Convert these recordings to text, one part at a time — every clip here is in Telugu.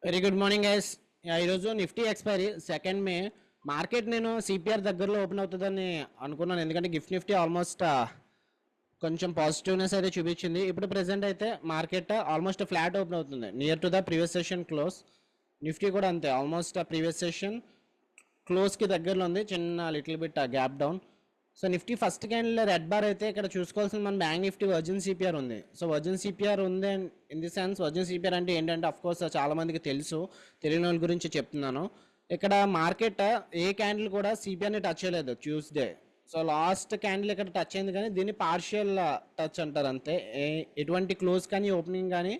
Very good morning guys. ఈరోజు నిఫ్టీ ఎక్స్పైరీ 2 మే. మార్కెట్ నేను సిపిఆర్ దగ్గరలో ఓపెన్ అవుతుందని అనుకున్నాను, ఎందుకంటే గిఫ్ట్ నిఫ్టీ ఆల్మోస్ట్ కొంచెం పాజిటివ్నెస్ అయితే చూపించింది. ఇప్పుడు ప్రెసెంట్ అయితే మార్కెట్ ఆల్మోస్ట్ ఫ్లాట్ ఓపెన్ అవుతుంది, near to the previous session close. Nifty కూడా అంతే, ఆల్మోస్ట్ ప్రీవియస్ సెషన్ క్లోజ్కి దగ్గరలో ఉంది, చిన్న little bit gap down. So Nifty first candle red bar అయితే ఇక్కడ చూసుకోవాల్సింది మన బ్యాంక్ నిఫ్టీ వర్జిన్ సిపిఆర్ ఉంది. సో వర్జిన్ సిపిఆర్ ఉంది in the sense, virgin CPR అంటే ఏంటంటే అఫ్ కోర్స్ చాలా మందికి తెలుసు, తెలియని వాళ్ళ గురించి చెప్తున్నాను. ఇక్కడ మార్కెట్ ఏ క్యాండిల్ కూడా సిపిఆర్ని టచ్ చేయలేదు ట్యూస్డే. సో లాస్ట్ క్యాండిల్ ఇక్కడ టచ్ అయింది, కానీ దీన్ని పార్షియల్ టచ్ అంటారు అంతే. ఎటువంటి క్లోజ్ కానీ ఓపెనింగ్ కానీ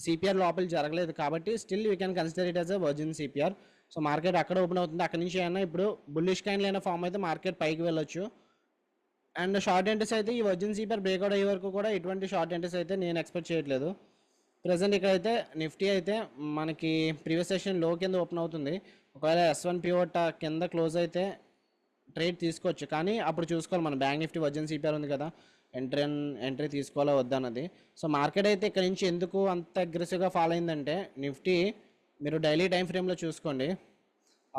సిపిఆర్ లోపల జరగలేదు, కాబట్టి still we can consider it as a virgin CPR. So market అక్కడ ఓపెన్ అవుతుంది, అక్కడ నుంచి అయినా ఇప్పుడు బుల్లిష్ క్యాండిల్ అయినా ఫామ్ అయితే మార్కెట్ పైకి వెళ్ళొచ్చు. అండ్ షార్ట్ ఎంట్రీస్ అయితే ఈ వర్జిన్ సిపిఆర్ బ్రేక్అవుట్ అయ్యే వరకు కూడా ఎటువంటి షార్ట్ ఎంట్రీస్ అయితే నేను ఎక్స్పెక్ట్ చేయట్లేదు. ప్రజెంట్ ఇక్కడైతే నిఫ్టీ అయితే మనకి ప్రీవియస్ సెషన్ లో కింద ఓపెన్ అవుతుంది. ఒకవేళ S1 పివట్ కింద క్లోజ్ అయితే ట్రేడ్ తీసుకోవచ్చు, కానీ అప్పుడు చూసుకోవాలి మన బ్యాంక్ నిఫ్టీ వర్జిన్ సిపిఆర్ ఉంది కదా, ఎంట్రీ తీసుకోవాలా వద్దన్నది. సో మార్కెట్ అయితే ఇక్కడ నుంచి ఎందుకు అంత అగ్రెసివ్గా ఫాలో అయిందంటే, నిఫ్టీ మీరు డైలీ టైం ఫ్రేమ్లో చూసుకోండి,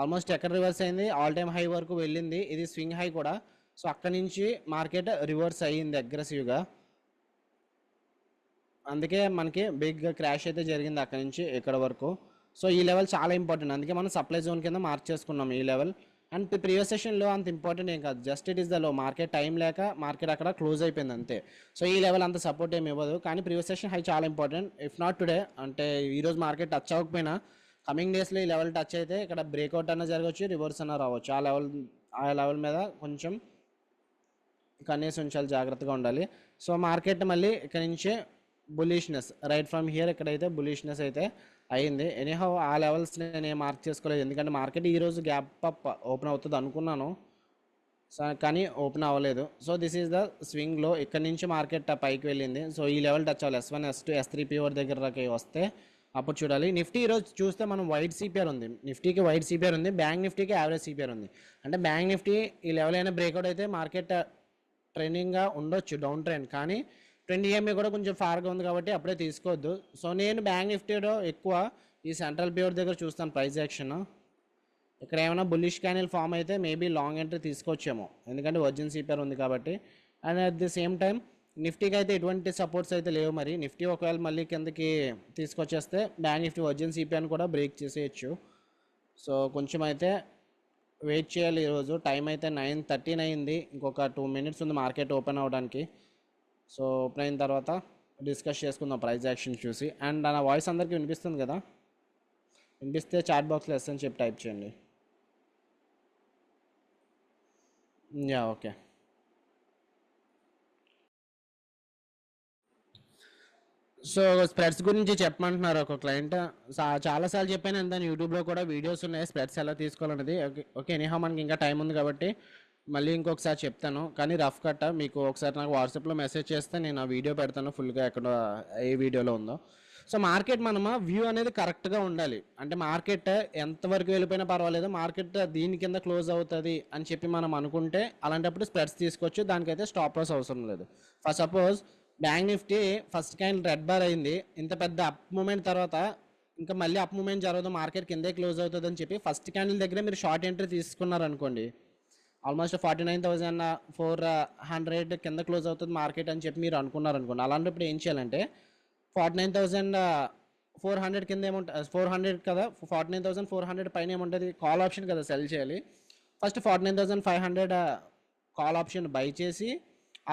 ఆల్మోస్ట్ ఎక్కడ రివర్స్ అయింది, ఆల్ టైమ్ హై వరకు వెళ్ళింది, ఇది స్వింగ్ హై కూడా. సో అక్కడి నుంచి మార్కెట్ రివర్స్ అయ్యింది అగ్రెసివ్గా, అందుకే మనకి బిగ్ క్రాష్ అయితే జరిగింది అక్కడి నుంచి ఇక్కడ వరకు. సో ఈ లెవెల్ చాలా ఇంపార్టెంట్, అందుకే మనం సప్లై జోన్ కింద మార్క్ చేసుకున్నాం ఈ లెవెల్. అండ్ ప్రీవియస్ సెషన్లో అంత ఇంపార్టెంట్ ఏం కాదు, just it is the low. Market time లేక మార్కెట్ అక్కడ క్లోజ్ అయిపోయింది అంతే. సో ఈ లెవెల్ అంత సపోర్ట్ ఏమి ఇవ్వదు, కానీ ప్రీవియస్ సెషన్ హై చాలా ఇంపార్టెంట్. ఇఫ్ నాట్ టుడే, అంటే ఈరోజు మార్కెట్ టచ్ అవ్వకపోయినా కమింగ్ డేస్లో ఈ లెవెల్ టచ్ అయితే ఇక్కడ బ్రేక్అవుట్ అన్న జరగవచ్చు, రివర్స్ అన్న రావచ్చు. ఆ లెవెల్ మీద కొంచెం కనీసం ఉంచాలి, జాగ్రత్తగా ఉండాలి. సో మార్కెట్ మళ్ళీ ఇక్కడ నుంచే బులిష్నెస్ రైట్ ఫ్రమ్ హియర్ ఎక్కడైతే బులిష్నెస్ అయితే అయింది. ఎనీహౌ ఆ లెవెల్స్ నేను మార్క్ చేసుకోలేదు, ఎందుకంటే మార్కెట్ ఈరోజు గ్యాప్ అప్ ఓపెన్ అవుతుంది అనుకున్నాను, కానీ ఓపెన్ అవ్వలేదు. So this is the swing లో, ఇక్కడ నుంచి మార్కెట్ పైకి వెళ్ళింది. సో ఈ లెవెల్ టచ్ అవ్వాలి, S1 S2 S3 పివర్ దగ్గరకి వస్తే అప్పుడు చూడాలి. నిఫ్టీ ఈరోజు చూస్తే మనం వైట్ సిపిఆర్ ఉంది, నిఫ్టీకి వైట్ సిపిఆర్ ఉంది, బ్యాంక్ నిఫ్టీకి యావరేజ్ సిపిఆర్ ఉంది. అంటే బ్యాంక్ నిఫ్టీ ఈ లెవెల్ అయినా బ్రేక్అవుట్ అయితే మార్కెట్ ట్రెండింగ్గా ఉండొచ్చు, డౌన్ ట్రెండ్, కానీ 20 EMA కూడా కొంచెం ఫార్గా ఉంది కాబట్టి అప్పుడే తీసుకోవద్దు. సో నేను బ్యాంక్ నిఫ్టీలో ఎక్కువ ఈ సెంట్రల్ పివర్ దగ్గర చూస్తాను ప్రైస్ యాక్షన్. ఇక్కడ ఏమైనా బుల్లిష్ క్యాండిల్ ఫామ్ అయితే మేబీ లాంగ్ ఎంట్రీ తీసుకోవచ్చేమో, ఎందుకంటే వర్జిన్ సిపిఆర్ ఉంది కాబట్టి. And at the same time నిఫ్టీకి అయితే ఎటువంటి సపోర్ట్స్ అయితే లేవు. మరి నిఫ్టీ ఒకవేళ మళ్ళీ కిందకి తీసుకొచ్చేస్తే బ్యాంక్ నిఫ్టీ వర్జిన్ సిపిఆర్ని కూడా బ్రేక్ చేసేయచ్చు. సో కొంచెం అయితే వెయిట్ చేయాలి. ఈరోజు టైం అయితే 9:13 అయింది, ఇంకొక 2 minutes ఉంది మార్కెట్ ఓపెన్ అవ్వడానికి. సో ఓపెన్ అయిన తర్వాత డిస్కస్ చేసుకుందాం ప్రైస్ యాక్షన్ చూసి. అండ్ నా వాయిస్ అందరికీ వినిపిస్తుంది కదా, వినిపిస్తే చాట్ బాక్స్లో ఎస్ అని చెప్పి టైప్ చేయండి. Yeah okay. సో స్ప్రెడ్స్ గురించి చెప్పమంటున్నారు ఒక క్లయింట్. చాలాసార్లు చెప్పాను, దాని యూట్యూబ్లో కూడా వీడియోస్ ఉన్నాయి స్ప్రెడ్స్ ఎలా తీసుకోవాలనేది. ఓకే ఎనీహౌ మనకి ఇంకా టైం ఉంది కాబట్టి మళ్ళీ ఇంకొకసారి చెప్తాను, కానీ రఫ్ కట్ మీకు ఒకసారి నాకు వాట్సాప్లో మెసేజ్ చేస్తే నేను ఆ వీడియో పెడతాను ఫుల్గా, ఎక్కడ ఏ వీడియోలో ఉందో. సో మార్కెట్ మనము వ్యూ అనేది కరెక్ట్గా ఉండాలి, అంటే మార్కెట్ ఎంతవరకు వెళ్ళిపోయినా పర్వాలేదు, మార్కెట్ దీని కింద క్లోజ్ అవుతుంది అని చెప్పి మనం అనుకుంటే అలాంటప్పుడు స్ప్రెడ్స్ తీసుకోవచ్చు, దానికైతే స్టాప్ లాస్ అవసరం లేదు. For suppose bank Nifty first candle red bar అయింది, ఇంత పెద్ద అప్ మూమెంట్ తర్వాత ఇంకా మళ్ళీ అప్ మూమెంట్ జరగదు, మార్కెట్ కిందే క్లోజ్ అవుతుంది అని చెప్పి ఫస్ట్ క్యాండిల్ దగ్గర మీరు షార్ట్ ఎంట్రీ తీసుకున్నారనుకోండి, ఆల్మోస్ట్ 49,400 కింద క్లోజ్ అవుతుంది మార్కెట్ అని చెప్పి మీరు అనుకున్నారనుకోండి. అలాంటప్పుడు ఏం చేయాలంటే 49,400 కింద ఏముంటుంది, 400 కదా, 49,400 పైన ఏముంటుంది, కాల్ ఆప్షన్ కదా సెల్ చేయాలి. ఫస్ట్ 49,500 కాల్ ఆప్షన్ బై చేసి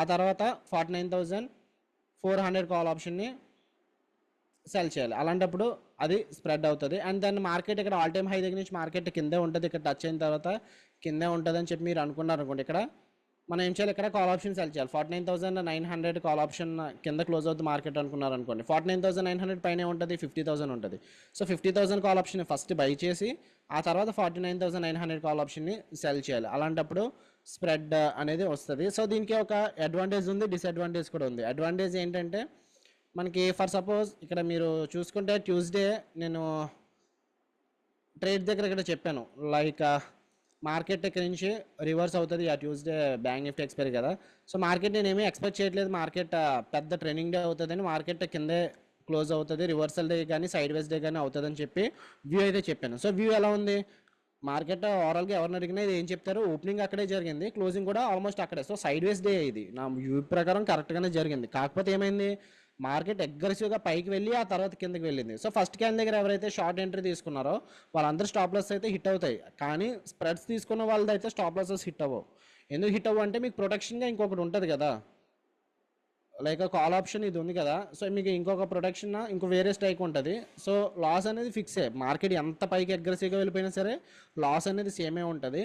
ఆ తర్వాత 49,400 కాల్ ఆప్షన్ని సెల్ చేయాలి. అలాంటప్పుడు అది స్ప్రెడ్ అవుతుంది. అండ్ దాన్ని మార్కెట్ ఇక్కడ ఆల్ టైమ్ హై దగ్గర నుంచి మార్కెట్ కిందే ఉంటుంది, ఇక్కడ టచ్ అయిన తర్వాత కిందే ఉంటుంది అని చెప్పి మీరు అనుకున్నారు అనుకోండి, ఇక్కడ మనం ఏం చేయాలి, ఇక్కడ కాల్ ఆప్షన్ సెల్ చేయాలి. 49,900 కాల్ ఆప్షన్ కింద క్లోజ్ అవుతుంది మార్కెట్ అనుకున్నారు అనుకోండి, 49,900 పైన ఉంటుంది, 50,000 ఉంటుంది. So 50,000 call option first by చేసి ఆ తర్వాత 49,900 కాల్ ఆప్షన్ని సెల్ చేయాలి. అలాంటప్పుడు స్ప్రెడ్ అనేది వస్తుంది. సో దీనికి ఒక అడ్వాంటేజ్ ఉంది, డిసడ్వాంటేజ్ కూడా ఉంది. అడ్వాంటేజ్ ఏంటంటే మనకి ఫర్ సపోజ్ ఇక్కడ మీరు చూసుకుంటే ట్యూస్డే నేను ట్రేడ్ దగ్గర ఇక్కడ చెప్పాను, లైక్ మార్కెట్ ఇక్కడ నుంచి రివర్స్ అవుతుంది ఆ ట్యూస్డే బ్యాంక్ నిఫ్టీ ఎక్స్పైరీ కదా. సో మార్కెట్ నేనేమీ ఎక్స్పెక్ట్ చేయట్లేదు మార్కెట్ పెద్ద ట్రెండింగ్ డే అవుతుందని, మార్కెట్ కిందే క్లోజ్ అవుతుంది, రివర్సల్ డే కానీ సైడ్ వేస్ డే కానీ అవుతుంది అని చెప్పి వ్యూ అయితే చెప్పాను. సో వ్యూ ఎలా ఉంది? మార్కెట్ ఓవరాల్గా ఎవరిని అడిగినా ఇది ఏం చెప్తారు, ఓపెనింగ్ అక్కడే జరిగింది, క్లోజింగ్ కూడా ఆల్మోస్ట్ అక్కడే. సో సైడ్ వేస్ డే ఇది నా వ్యూ ప్రకారం కరెక్ట్గానే జరిగింది. కాకపోతే ఏమైంది, మార్కెట్ అగ్రెసివ్గా పైకి వెళ్ళి ఆ తర్వాత కిందకి వెళ్ళింది. సో ఫస్ట్ క్యాన్ దగ్గర ఎవరైతే షార్ట్ ఎంట్రీ తీసుకున్నారో వాళ్ళందరూ స్టాప్ లాస్ అయితే హిట్ అవుతాయి, కానీ స్ప్రెడ్స్ తీసుకున్న వాళ్ళదైతే స్టాప్ లాసెస్ హిట్ అవ్వవు. ఎందుకు హిట్ అవ్వ అంటే మీకు ప్రొటెక్షన్గా ఇంకొకటి ఉంటుంది కదా, లైక్ కాల్ ఆప్షన్ ఇది ఉంది కదా. సో మీకు ఇంకొక ప్రొటెక్షన్ ఇంకో వేరే స్ట్రైక్ ఉంటుంది. సో లాస్ అనేది ఫిక్సే, మార్కెట్ ఎంత పైకి అగ్రెసివ్గా వెళ్ళిపోయినా సరే లాస్ అనేది సేమే ఉంటుంది.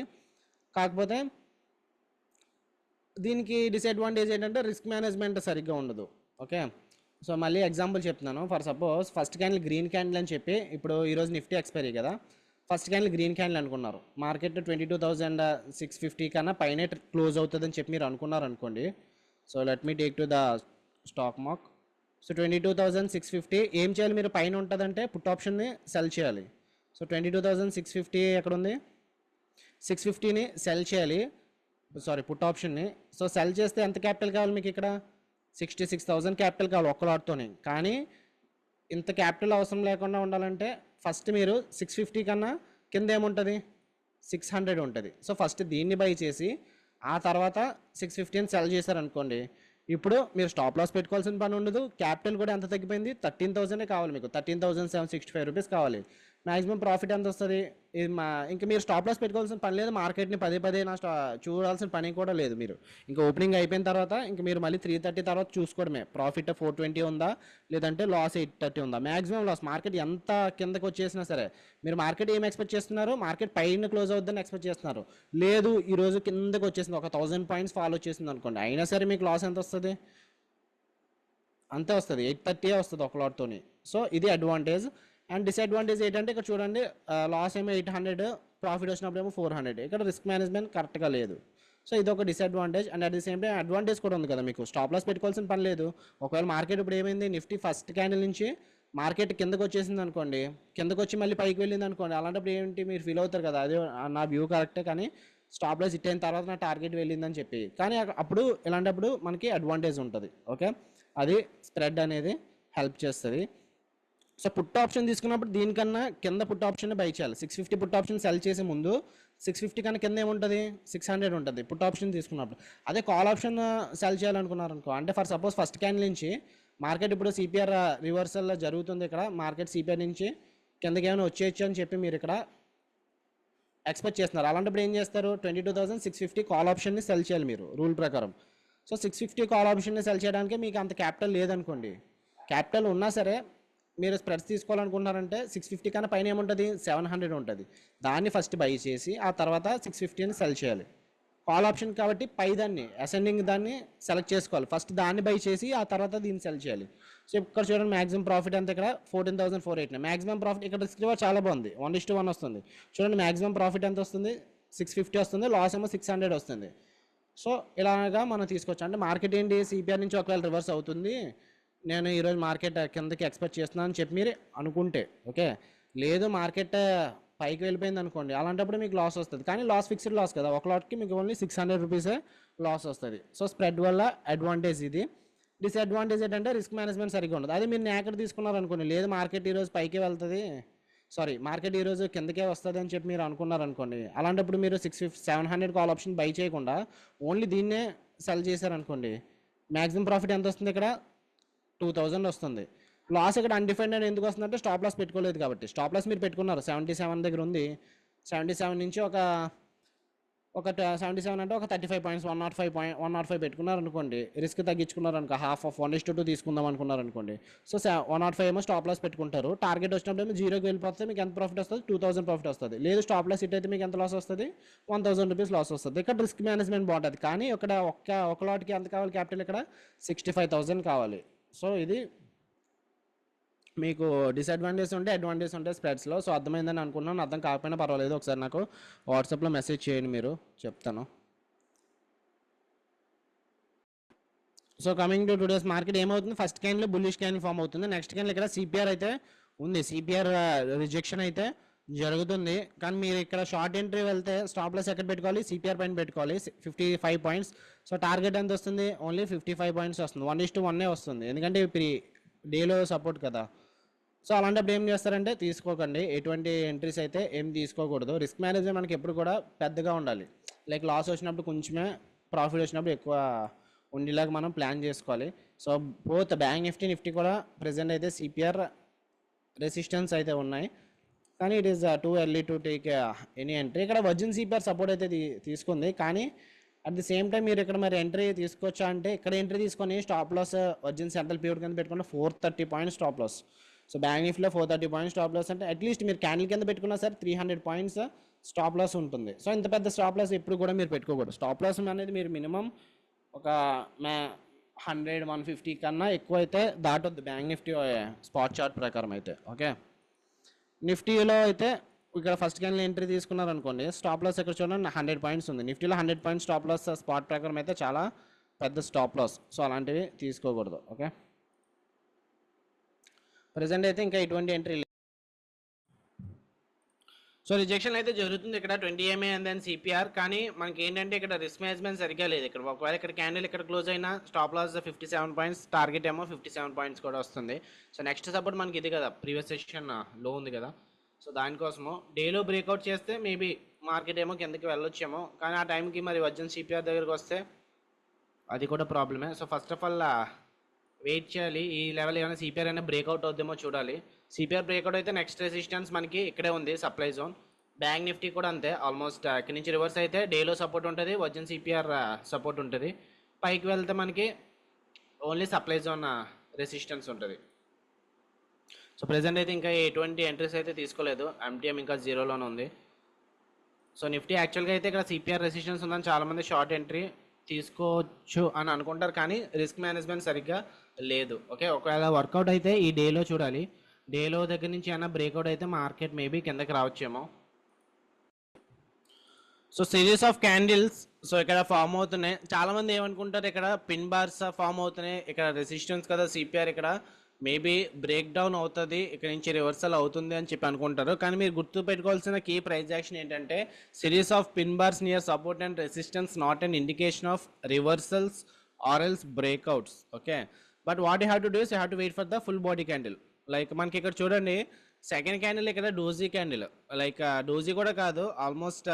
కాకపోతే దీనికి డిసడ్వాంటేజ్ ఏంటంటే రిస్క్ మేనేజ్మెంట్ సరిగ్గా ఉండదు. ఓకే, సో మళ్ళీ ఎగ్జాంపుల్ చెప్తున్నాను. For suppose first candle green candle అని చెప్పి, ఇప్పుడు ఈరోజు నిఫ్టీ ఎక్స్పైరీ కదా, ఫస్ట్ క్యాండిల్ గ్రీన్ క్యాండిల్ అనుకున్నారు, మార్కెట్ 22,650 కన్నా పైన క్లోజ్ అవుతుందని చెప్పి మీరు అనుకున్నారు అనుకోండి. So let me take to the stock mark. So 22,650 ఏం చేయాలి మీరు, పైన ఉంటుందంటే పుట్ ఆప్షన్ని సెల్ చేయాలి. సో 22,650 ఎక్కడ ఉంది, 650ని సెల్ చేయాలి, సారీ పుట్ ఆప్షన్ని. సో సెల్ చేస్తే ఎంత క్యాపిటల్ కావాలి మీకు, ఇక్కడ 66,000 క్యాపిటల్ కావాలి ఒక్క లాట్తోనే. కానీ ఇంత క్యాపిటల్ అవసరం లేకుండా ఉండాలంటే ఫస్ట్ మీరు 650 కన్నా కింద ఏముంటుంది, 600 ఉంటుంది. సో ఫస్ట్ దీన్ని బై చేసి ఆ తర్వాత 650ని సెల్ చేశారనుకోండి, ఇప్పుడు మీరు స్టాప్ లాస్ పెట్టుకోవాల్సిన పని ఉండదు. క్యాపిటల్ కూడా ఎంత తగ్గిపోయింది, 13,000 కావాలి మీకు, 13,765 రూపీస్ కావాలి. మ్యాక్సిమం ప్రాఫిట్ ఎంత వస్తుంది, ఇది ఇంకా మీరు స్టాప్ లాస్ పెట్టుకోవాల్సిన పని లేదు, మార్కెట్ని పదే పదే చూడాల్సిన పని కూడా లేదు. మీరు ఇంకా ఓపెనింగ్ అయిపోయిన తర్వాత ఇంకా మీరు మళ్ళీ 330 తర్వాత చూసుకోవడమే, ప్రాఫిట్ 420 ఉందా లేదంటే లాస్ 830 ఉందా. మ్యాక్సిమం లాస్ మార్కెట్ ఎంత కిందకు వచ్చేసినా సరే, మీరు మార్కెట్ ఏం ఎక్స్పెక్ట్ చేస్తున్నారు, మార్కెట్ పైన క్లోజ్ అవుతుందని ఎక్స్పెక్ట్ చేస్తున్నారు. లేదు ఈరోజు కిందకు వచ్చేసింది, ఒక 1000 పాయింట్స్ ఫాలో వచ్చేసింది అనుకోండి, అయినా సరే మీకు లాస్ ఎంత వస్తుంది, అంతే వస్తుంది, 830 వస్తుంది ఒక లాట్తోని. సో ఇది అడ్వాంటేజ్. అండ్ డిసడ్వాంటేజ్ ఏంటంటే ఇక్కడ చూడండి, లాస్ ఏమో 800, ప్రాఫిట్ వచ్చినప్పుడు ఏమో 400, ఇక్కడ రిస్క్ మేనేజ్మెంట్ కరెక్ట్గా లేదు. సో ఇది ఒక disadvantage. And at the same time advantage కూడా ఉంది కదా, మీకు స్టాప్ లాస్ పెట్టుకోవాల్సిన పని లేదు. ఒకవేళ మార్కెట్ ఇప్పుడు ఏమైంది, నిఫ్టీ ఫస్ట్ క్యాండిల్ నుంచి మార్కెట్ కిందకు వచ్చేసింది అనుకోండి, కిందకు వచ్చి మళ్ళీ పైకి వెళ్ళింది అనుకోండి, అలాంటప్పుడు ఏంటి మీరు ఫీల్ అవుతారు కదా, అదే నా వ్యూ కరెక్టే, కానీ స్టాప్ లాస్ హిట్ అయిన తర్వాత నా టార్గెట్ వెళ్ళిందని చెప్పి. కానీ అప్పుడు ఇలాంటప్పుడు మనకి అడ్వాంటేజ్ ఉంటుంది. ఓకే, అది స్ప్రెడ్ అనేది హెల్ప్ చేస్తుంది. సో పుట్ ఆప్షన్ తీసుకున్నప్పుడు దీనికన్నా కింద పుట్ ఆప్షన్ బై చేయాలి. 650 పుట్ ఆప్షన్ సెల్ చేసే ముందు 650 కన్నా కింద ఏముంటుంది, 600 ఉంటుంది పుట్ ఆప్షన్ తీసుకున్నప్పుడు. అదే కాల్ ఆప్షన్ సెల్ చేయాలనుకున్నారు అనుకో, అంటే ఫర్ సపోజ్ ఫస్ట్ క్యాండిల్ నుంచి మార్కెట్ ఇప్పుడు సిపిఆర్ రివర్సల్ జరుగుతుంది, ఇక్కడ మార్కెట్ సిపిఆర్ నుంచి కిందకి ఏమైనా వచ్చేయచ్చు అని చెప్పి మీరు ఇక్కడ ఎక్స్పెక్ట్ చేస్తున్నారు. అలాంటప్పుడు ఏం చేస్తారు, 22,650 కాల్ ఆప్షన్ని సెల్ చేయాలి మీరు రూల్ ప్రకారం. సో 650 కాల్ ఆప్షన్ని సెల్ చేయడానికి మీకు అంత క్యాపిటల్ లేదనుకోండి, క్యాపిటల్ ఉన్నా సరే మీరు స్ప్రెడ్స్ తీసుకోవాలనుకుంటున్నారంటే 650 కన్నా పైన ఏముంటుంది, 700 ఉంటుంది. దాన్ని ఫస్ట్ బై చేసి ఆ తర్వాత 650ని సెల్ చేయాలి. కాల్ ఆప్షన్ కాబట్టి పై దాన్ని అసెండింగ్ దాన్ని సెలెక్ట్ చేసుకోవాలి, ఫస్ట్ దాన్ని బై చేసి ఆ తర్వాత దీన్ని సెల్ చేయాలి. సో ఇక్కడ చూడండి మ్యాక్సిమం ప్రాఫిట్ అంతా ఇక్కడ 14,489. మ్యాక్సిమం ప్రాఫిట్ ఇక్కడ రిస్క్ చాలా బాగుంది, 1:1 వస్తుంది. చూడండి మ్యాక్సిమం ప్రాఫిట్ ఎంత వస్తుంది, 650 వస్తుంది, లాస్ ఏమో 600 వస్తుంది. సో ఇలాగా మనం తీసుకోవచ్చు. అంటే మార్కెట్ ఏంటి, సిపిఆర్ నుంచి ఒకవేళ రివర్స్ అవుతుంది, నేను ఈరోజు మార్కెట్ కిందకి ఎక్స్పెక్ట్ చేస్తున్నాను అని చెప్పి మీరు అనుకుంటే ఓకే, లేదు మార్కెట్ పైకి వెళ్ళిపోయింది అనుకోండి, అలాంటప్పుడు మీకు లాస్ వస్తుంది. కానీ లాస్ ఫిక్స్డ్ లాస్ కదా, ఒక లాట్కి మీకు ఓన్లీ 600 రూపీసే లాస్ వస్తుంది. సో స్ప్రెడ్ వల్ల అడ్వాంటేజ్ ఇది. డిసడ్వాంటేజ్ ఏంటంటే రిస్క్ మేనేజ్మెంట్ సరిగ్గా ఉండదు. అదే మీరు నేకర్ తీసుకున్నారు అనుకోండి, లేదు మార్కెట్ ఈరోజు పైకి వెళ్తుంది, సారీ మార్కెట్ ఈరోజు కిందకే వస్తుంది అని చెప్పి మీరు అనుకున్నారు అనుకోండి, అలాంటప్పుడు మీరు 700 కాల్ ఆప్షన్ బై చేయకుండా ఓన్లీ దీన్నే సెల్ చేశారనుకోండి, మ్యాక్సిమం ప్రాఫిట్ ఎంత వస్తుంది, ఇక్కడ 2000 వస్తుంది. లాస్ ఇక్కడ అన్డిఫైన్డ్ ఎందుకు వస్తుందంటే స్టాప్ లాస్ పెట్టుకోలేదు కాబట్టి. స్టాప్ లాస్ మీరు పెట్టుకున్నారు 77 దగ్గర ఉంది, 77 నుంచి ఒక 77 అంటే ఒక 35 పాయింట్స్, 105 పెట్టుకున్నారు అనుకోండి, రిస్క్ తగ్గించుకున్నారు అనుకో, హాఫ్ ఆఫ్ 1:2 తీసుకుందాం అనుకున్నారు అనుకోండి. సో 105 ఏమో స్టాప్ లాస్ పెట్టుకుంటారు, టార్గెట్ వచ్చినప్పుడు ఏమో జీరోకి వెళ్ళిపోతే మీకు ఎంత ప్రాఫిట్ వస్తుంది, 2000 ప్రాఫిట్ వస్తుంది. లేదు స్టాప్ లాస్ హిట్ అయితే మీకు ఎంత లాస్ వస్తుంది, 1000 రూపీస్ లాస్ వస్తుంది. ఇక్కడ రిస్క్ మేనేజ్మెంట్ బాగుంటుంది. కానీ ఇక్కడ ఒక లాట్కి ఎంత కావాలి క్యాపిటల్, ఇక్కడ 65,000 కావాలి. సో ఇది మీకు డిసడ్వాంటేజ్ ఉంటే అడ్వాంటేజ్ ఉంటాయి స్ప్రెడ్స్లో. సో అర్థమైందని అనుకున్నాను, అర్థం కాకపోయినా పర్వాలేదు, ఒకసారి నాకు వాట్సాప్లో మెసేజ్ చేయండి, మీరు చెప్తాను. So coming to today's market ఏమవుతుంది, first candle bullish candle form అవుతుంది, నెక్స్ట్ క్యాండిల్ ఇక్కడ సిపిఆర్ అయితే ఉంది, సిపిఆర్ రిజెక్షన్ అయితే జరుగుతుంది. కానీ మీరు ఇక్కడ షార్ట్ ఎంట్రీ వెళ్తే స్టాప్ లాస్ ఎక్కడ పెట్టుకోవాలి, సిపిఆర్ పైన పెట్టుకోవాలి, 55 పాయింట్స్. సో టార్గెట్ ఎంత వస్తుంది, ఓన్లీ 55 పాయింట్స్ వస్తుంది, 1:1 వస్తుంది, ఎందుకంటే డేలో సపోర్ట్ కదా. సో అలాంటప్పుడు ఏం చేస్తారంటే తీసుకోకండి, ఎటువంటి ఎంట్రీస్ అయితే ఏం తీసుకోకూడదు. రిస్క్ మేనేజ్మెంట్ మనకి ఎప్పుడు కూడా పెద్దగా ఉండాలి. లైక్ లాస్ వచ్చినప్పుడు కొంచెమే, ప్రాఫిట్ వచ్చినప్పుడు ఎక్కువ ఉండేలాగా మనం ప్లాన్ చేసుకోవాలి. సో బోత్ బ్యాంక్ నిఫ్టీ కూడా ప్రజెంట్ అయితే సిపిఆర్ రెసిస్టెన్స్ అయితే ఉన్నాయి, కానీ it is too early to take any entry. ఇక్కడ వర్జిన్ సిపిఆర్ సపోర్ట్ అయితే తీసుకుంది, కానీ అట్ ది సేమ్ టైం మీరు ఇక్కడ మరి ఎంట్రీ తీసుకోవచ్చా అంటే ఇక్కడ ఎంట్రీ తీసుకొని stop loss virgin central period కింద పెట్టుకుంటే 430 points stop loss. So bank నిఫ్టీలో 430 పాయింట్స్ స్టాప్ లాస్ అంటే అట్లీస్ట్ మీరు క్యాండిల్ కింద పెట్టుకున్నా సరే 300 పాయింట్స్ స్టాప్ లాస్ ఉంటుంది. సో ఇంత పెద్ద స్టాప్ లాస్ ఎప్పుడు కూడా మీరు పెట్టుకోకూడదు. స్టాప్ లాస్ అనేది మీరు మినిమం ఒక 100-150 కన్నా ఎక్కువ అయితే దాటొద్దు బ్యాంక్ నిఫ్టీ స్పాట్ చార్ట్ ప్రకారం అయితే. ఓకే, నిఫ్టీలో అయితే ఇక్కడ ఫస్ట్ క్యాండిల్ ఎంట్రీ తీసుకున్నారు అనుకోండి, స్టాప్ లాస్ ఎక్కడ చూడండి 100 పాయింట్స్ ఉంది. నిఫ్టీలో 100 పాయింట్స్ స్టాప్ లాస్ స్పాట్ ప్రకారం అయితే చాలా పెద్ద స్టాప్ లాస్. సో అలాంటివి తీసుకోకూడదు. ఓకే, ప్రజెంట్ అయితే ఇంకా ఎటువంటి ఎంట్రీ లేదు. సో రిజెక్షన్ అయితే జరుగుతుంది ఇక్కడ 20 MA అండ్ దెన్ సిపిఆర్. కానీ మనకి ఏంటంటే ఇక్కడ రిస్క్ మేనేజ్మెంట్ సరిగ్గా లేదు. ఇక్కడ ఒకవేళ ఇక్కడ క్యాండిల్ ఇక్కడ క్లోజ్ అయినా స్టాప్ లాస్ 57 పాయింట్స్, టార్గెట్ ఏమో 57 పాయింట్స్ కూడా వస్తుంది. సో నెక్స్ట్ సపోర్ట్ మనకి ఇది కదా, ప్రీవియస్ సెషన్ లో ఉంది కదా. సో దానికోసము డేలో బ్రేక్అవుట్ చేస్తే మేబీ మార్కెట్ ఏమో కిందకి వెళ్ళొచ్చేమో, కానీ ఆ టైంకి మరి వర్జిన్ సిపిఆర్ దగ్గరికి వస్తే అది కూడా ప్రాబ్లమే. So first of all wait చేయాలి, ఈ లెవెల్ ఏమైనా సిపిఆర్ అయినా బ్రేక్అవుట్ అవుద్దేమో చూడాలి. సిపిఆర్ బ్రేక్అవుట్ అయితే నెక్స్ట్ రెసిస్టెన్స్ మనకి ఇక్కడే ఉంది, సప్లై జోన్. బ్యాంక్ నిఫ్టీ కూడా అంతే, ఆల్మోస్ట్ ఇక్కడి నుంచి రివర్స్ అయితే డేలో సపోర్ట్ ఉంటుంది, వర్జిన్ సిపిఆర్ సపోర్ట్ ఉంటుంది. పైకి వెళ్తే మనకి ఓన్లీ సప్లై జోన్ రెసిస్టెన్స్ ఉంటుంది. సో ప్రెజెంట్ అయితే ఇంకా ఎటువంటి ఎంట్రీస్ అయితే తీసుకోలేదు, ఎంటీఎం ఇంకా జీరోలోనే ఉంది. సో నిఫ్టీ యాక్చువల్గా అయితే ఇక్కడ సిపిఆర్ రెసిస్టెన్స్ ఉందని చాలామంది షార్ట్ ఎంట్రీ తీసుకోవచ్చు అని అనుకుంటారు, కానీ రిస్క్ మేనేజ్మెంట్ సరిగ్గా లేదు. ఓకే, ఒకవేళ వర్కౌట్ అయితే ఈ డేలో చూడాలి, డేలో దగ్గర నుంచి ఏమైనా బ్రేక్అవుట్ అయితే మార్కెట్ మేబీ కిందకి రావచ్చేమో. So series of candles so ఇక్కడ ఫామ్ అవుతున్నాయి. చాలామంది ఏమనుకుంటారు ఇక్కడ పిన్ బార్స్ ఫామ్ అవుతున్నాయి, ఇక్కడ రెసిస్టెన్స్ కదా సిపిఆర్, ఇక్కడ మేబీ బ్రేక్ డౌన్ అవుతుంది, ఇక్కడ నుంచి రివర్సల్ అవుతుంది అని చెప్పి అనుకుంటారు. కానీ మీరు గుర్తు పెట్టుకోవాల్సిన కీ ప్రైస్ యాక్షన్ ఏంటంటే series of pin bars near support and resistance not an indication of reversals or else breakouts. Okay, but what you have to do is you have to wait for the full body candle. Like మనకి ఇక్కడ చూడండి సెకండ్ క్యాండిల్ ఇక్కడ డోజీ క్యాండిల్, లైక్ డోజీ కూడా కాదు, ఆల్మోస్ట్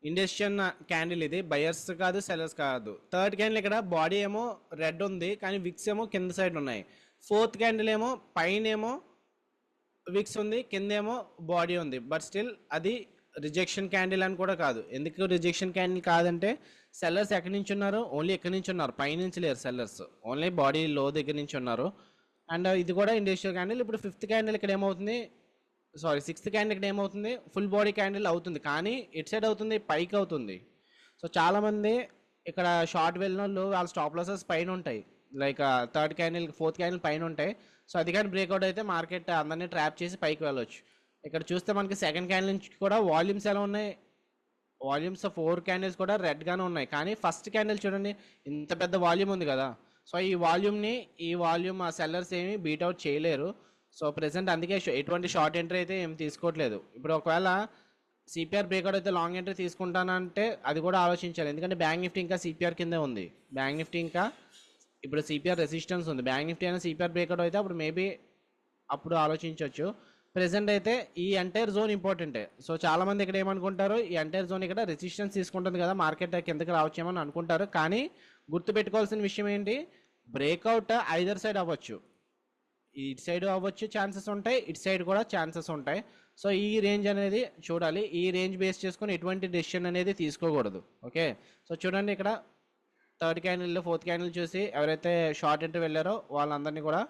ఇండస్ట్రియన్ క్యాండిల్, ఇది బయర్స్ కాదు సెల్లర్స్ కాదు. థర్డ్ క్యాండిల్ ఇక్కడ బాడీ ఏమో రెడ్ ఉంది, కానీ విక్స్ ఏమో కింద సైడ్ ఉన్నాయి. ఫోర్త్ క్యాండిల్ ఏమో పైన ఏమో విక్స్ ఉంది, కిందేమో బాడీ ఉంది, బట్ స్టిల్ అది రిజెక్షన్ క్యాండిల్ అని కూడా కాదు. ఎందుకు రిజెక్షన్ క్యాండిల్ కాదంటే సెల్లర్స్ ఎక్కడి నుంచి ఉన్నారు, ఓన్లీ ఎక్కడి నుంచి ఉన్నారు, పైనుంచి లేరు సెల్లర్స్, ఓన్లీ బాడీ లో దగ్గర నుంచి ఉన్నారు. అండ్ ఇది కూడా ఇండస్ట్రియల్ క్యాండిల్. ఇప్పుడు ఫిఫ్త్ క్యాండిల్ ఇక్కడ ఏమవుతుంది, సిక్స్త్ క్యాండిల్ ఇక్కడ ఏమవుతుంది, ఫుల్ బాడీ క్యాండిల్ అవుతుంది, కానీ ఇటు సైడ్ అవుతుంది, పైకి అవుతుంది. సో చాలామంది ఇక్కడ షార్ట్ వెళ్ళిన వాళ్ళు వాళ్ళ స్టాప్ లాసెస్ పైన ఉంటాయి, like third candle fourth candle పైన ఉంటాయి. సో అది కానీ బ్రేక్అవుట్ అయితే మార్కెట్ అందరినీ ట్రాప్ చేసి పైకి వెళ్ళొచ్చు. ఇక్కడ చూస్తే మనకి సెకండ్ క్యాండిల్ నుంచి కూడా వాల్యూమ్స్ ఎలా ఉన్నాయి, వాల్యూమ్స్ 4 క్యాండిల్స్ కూడా రెడ్గానే ఉన్నాయి, కానీ ఫస్ట్ క్యాండిల్ చూడండి ఇంత పెద్ద వాల్యూమ్ ఉంది కదా. సో ఈ వాల్యూమ్ ఆ సెల్లర్స్ ఏమి బీట్అవుట్ చేయలేరు. సో ప్రెసెంట్ అందుకే ఎటువంటి షార్ట్ ఎంట్రీ అయితే ఏం తీసుకోవట్లేదు. ఇప్పుడు ఒకవేళ సిపిఆర్ బ్రేక్అవుట్ అయితే లాంగ్ ఎంట్రీ తీసుకుంటానంటే అది కూడా ఆలోచించాలి, ఎందుకంటే బ్యాంక్ నిఫ్టీ ఇంకా సిపిఆర్ కిందే ఉంది. బ్యాంక్ నిఫ్టీ ఇంకా ఇప్పుడు సిపిఆర్ రెసిస్టెన్స్ ఉంది, బ్యాంక్ నిఫ్టీ అయినా సిపిఆర్ బ్రేక్అవుట్ అయితే అప్పుడు మేబీ అప్పుడు ఆలోచించవచ్చు. ప్రెసెంట్ అయితే ఈ ఎంటైర్ జోన్ ఇంపార్టెంటే. సో చాలామంది ఇక్కడ ఏమనుకుంటారు, ఈ ఎంటైర్ జోన్ ఇక్కడ రెసిస్టెన్స్ తీసుకుంటుంది కదా, మార్కెట్ కిందకి రావచ్చేమని అనుకుంటారు. కానీ గుర్తుపెట్టుకోవాల్సిన విషయం ఏంటి, బ్రేక్అవుట్ ఐదర్ సైడ్ అవ్వచ్చు, ఇటు సైడ్ అవ్వచ్చు ఛాన్సెస్ ఉంటాయి, ఇటు సైడ్ కూడా ఛాన్సెస్ ఉంటాయి. సో ఈ రేంజ్ అనేది చూడాలి, ఈ రేంజ్ బేస్ చేసుకొని ఎటువంటి డెసిషన్ అనేది తీసుకోకూడదు. ఓకే, సో చూడండి ఇక్కడ థర్డ్ క్యాండిల్ ఫోర్త్ క్యాండిల్ చూసి ఎవరైతే షార్ట్ ఎంట్రీ వెళ్ళారో వాళ్ళందరినీ కూడా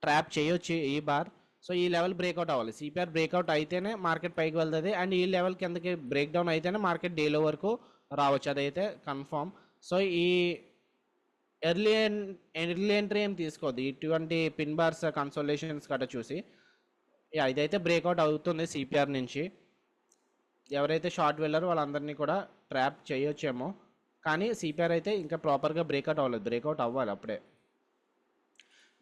ట్రాప్ చేయొచ్చు ఈ బార్. సో ఈ లెవెల్ బ్రేక్అవుట్ అవ్వాలి, సిపిఆర్ బ్రేక్అవుట్ అయితేనే మార్కెట్ పైకి వెళ్తుంది, అండ్ ఈ లెవెల్ కిందకి బ్రేక్ డౌన్ అయితేనే మార్కెట్ డేలో వరకు రావచ్చు, అదైతే కన్ఫామ్. సో ఈ ఎర్లీ ఎంట్రీ ఏం తీసుకోవద్దు, ఇటువంటి పిన్ బార్స్ కన్సోలేషన్స్ గట్రా చూసి. ఇదైతే బ్రేక్అవుట్ అవుతుంది సిపిఆర్ నుంచి, ఎవరైతే షార్ట్ వెళ్ళారో వాళ్ళందరినీ కూడా ట్రాప్ చేయొచ్చేమో, కానీ సిపిఆర్ అయితే ఇంకా ప్రాపర్గా బ్రేక్అవుట్ అవ్వలేదు, బ్రేక్అవుట్ అవ్వాలి అప్పుడే.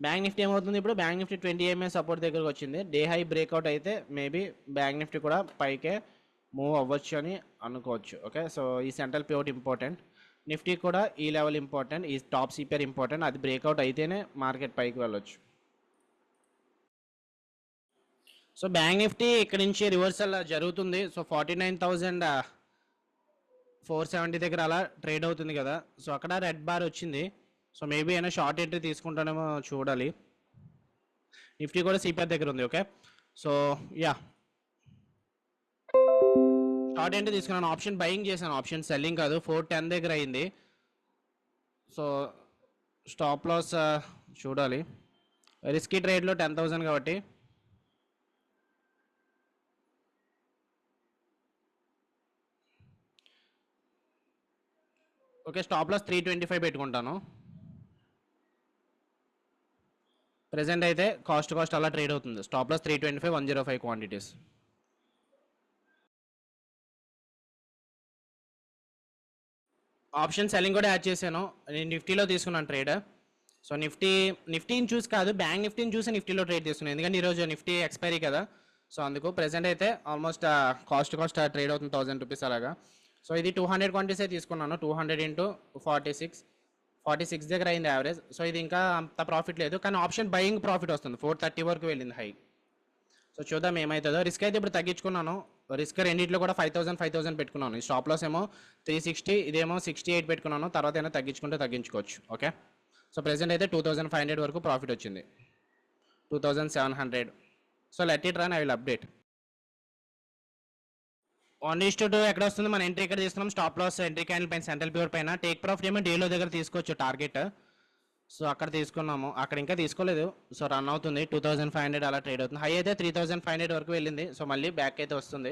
బ్యాంక్ నిఫ్టీ ఏమవుతుంది, ఇప్పుడు బ్యాంక్ నిఫ్టీ 20 MA సపోర్ట్ దగ్గరకు వచ్చింది, డే హై బ్రేక్అవుట్ అయితే మేబీ బ్యాంక్ నిఫ్టీ కూడా పైకే మూవ్ అవ్వచ్చు అని అనుకోవచ్చు. ఓకే, సో ఈ సెంట్రల్ పివట్ ఇంపార్టెంట్, నిఫ్టీ కూడా ఈ లెవెల్ ఇంపార్టెంట్, ఈ టాప్ సిపిఆర్ ఇంపార్టెంట్, అది బ్రేక్అవుట్ అయితేనే మార్కెట్ పైకి వెళ్ళొచ్చు. సో బ్యాంక్ నిఫ్టీ ఇక్కడ నుంచి రివర్సల్ జరుగుతుంది. సో 49,470 దగ్గర అలా ట్రేడ్ అవుతుంది కదా. సో అక్కడ రెడ్ బార్ వచ్చింది. సో మేబీ అయినా షార్ట్ ఎంట్రీ తీసుకుంటానేమో చూడాలి. నిఫ్టీ కూడా సిపిఆర్ దగ్గర ఉంది. Okay, so yeah short entry తీసుకున్నాను. ఆప్షన్ బయింగ్ చేశాను, ఆప్షన్ సెల్లింగ్ కాదు. 410 దగ్గర అయింది. సో స్టాప్ లాస్ చూడాలి. రిస్కీ ట్రేడ్లో 10,000 కాబట్టి ఓకే, స్టాప్ లాస్ 325 పెట్టుకుంటాను. ప్రెసెంట్ అయితే కాస్ట్ అలా ట్రేడ్ అవుతుంది. Stop loss 325, 105 quantities. Option selling కూడా యాడ్ చేశాను. నేను నిఫ్టీలో తీసుకున్నాను ట్రేడ్. సో నిఫ్టీని చూసి కాదు, బ్యాంక్ నిఫ్టీని చూసి నిఫ్టీలో ట్రేడ్ తీసుకున్నాను. ఎందుకంటే ఈరోజు నిఫ్టీ ఎక్స్పైరీ కదా. సో అందుకు ప్రెసెంట్ అయితే ఆల్మోస్ట్ కాస్ట్ ట్రేడ్ అవుతుంది 1000 రూపీస్ అలాగా. సో ఇది 200 క్వాంటిటీసే తీసుకున్నాను. 200 ఇంటూ 46 దగ్గర అయింది యావరేజ్. సో ఇది ఇంకా అంత ప్రాఫిట్ లేదు, కానీ ఆప్షన్ బయింగ్ ప్రాఫిట్ వస్తుంది. 430 వరకు వెళ్ళింది హై. సో చూద్దాం ఏమవుతుందో. రిస్క్ అయితే ఇప్పుడు తగ్గించుకున్నాను. రిస్క్ రెండింటిలో కూడా 5,000 పెట్టుకున్నాను. ఈ స్టాప్ లాస్ ఏమో 360, ఇదేమో 68 పెట్టుకున్నాను. తర్వాత అయినా తగ్గించుకోవచ్చు. ఓకే, సో ప్రెసెంట్ అయితే 2,500 వరకు ప్రాఫిట్ వచ్చింది. 2,700. So let it run, I will update. 1:2 ఎక్కడ వస్తుంది? మన ఎంట్రీ ఇక్కడ తీసుకున్నాం. స్టాప్ లాస్ ఎంట్రీ క్యాండిల్ పైన, సెంట్రల్ ప్యూర్ పైన. టేక్ ప్రాఫిట్ ఏమో డేలో దగ్గర తీసుకోవచ్చు టార్గెట్. సో అక్కడ తీసుకున్నాము, అక్కడ ఇంకా తీసుకోలేదు. సో రన్ అవుతుంది. 2,500 అలా ట్రేడ్ అవుతుంది. హై అయితే 3,500 వరకు వెళ్ళింది. సో మళ్ళీ బ్యాక్ అయితే వస్తుంది.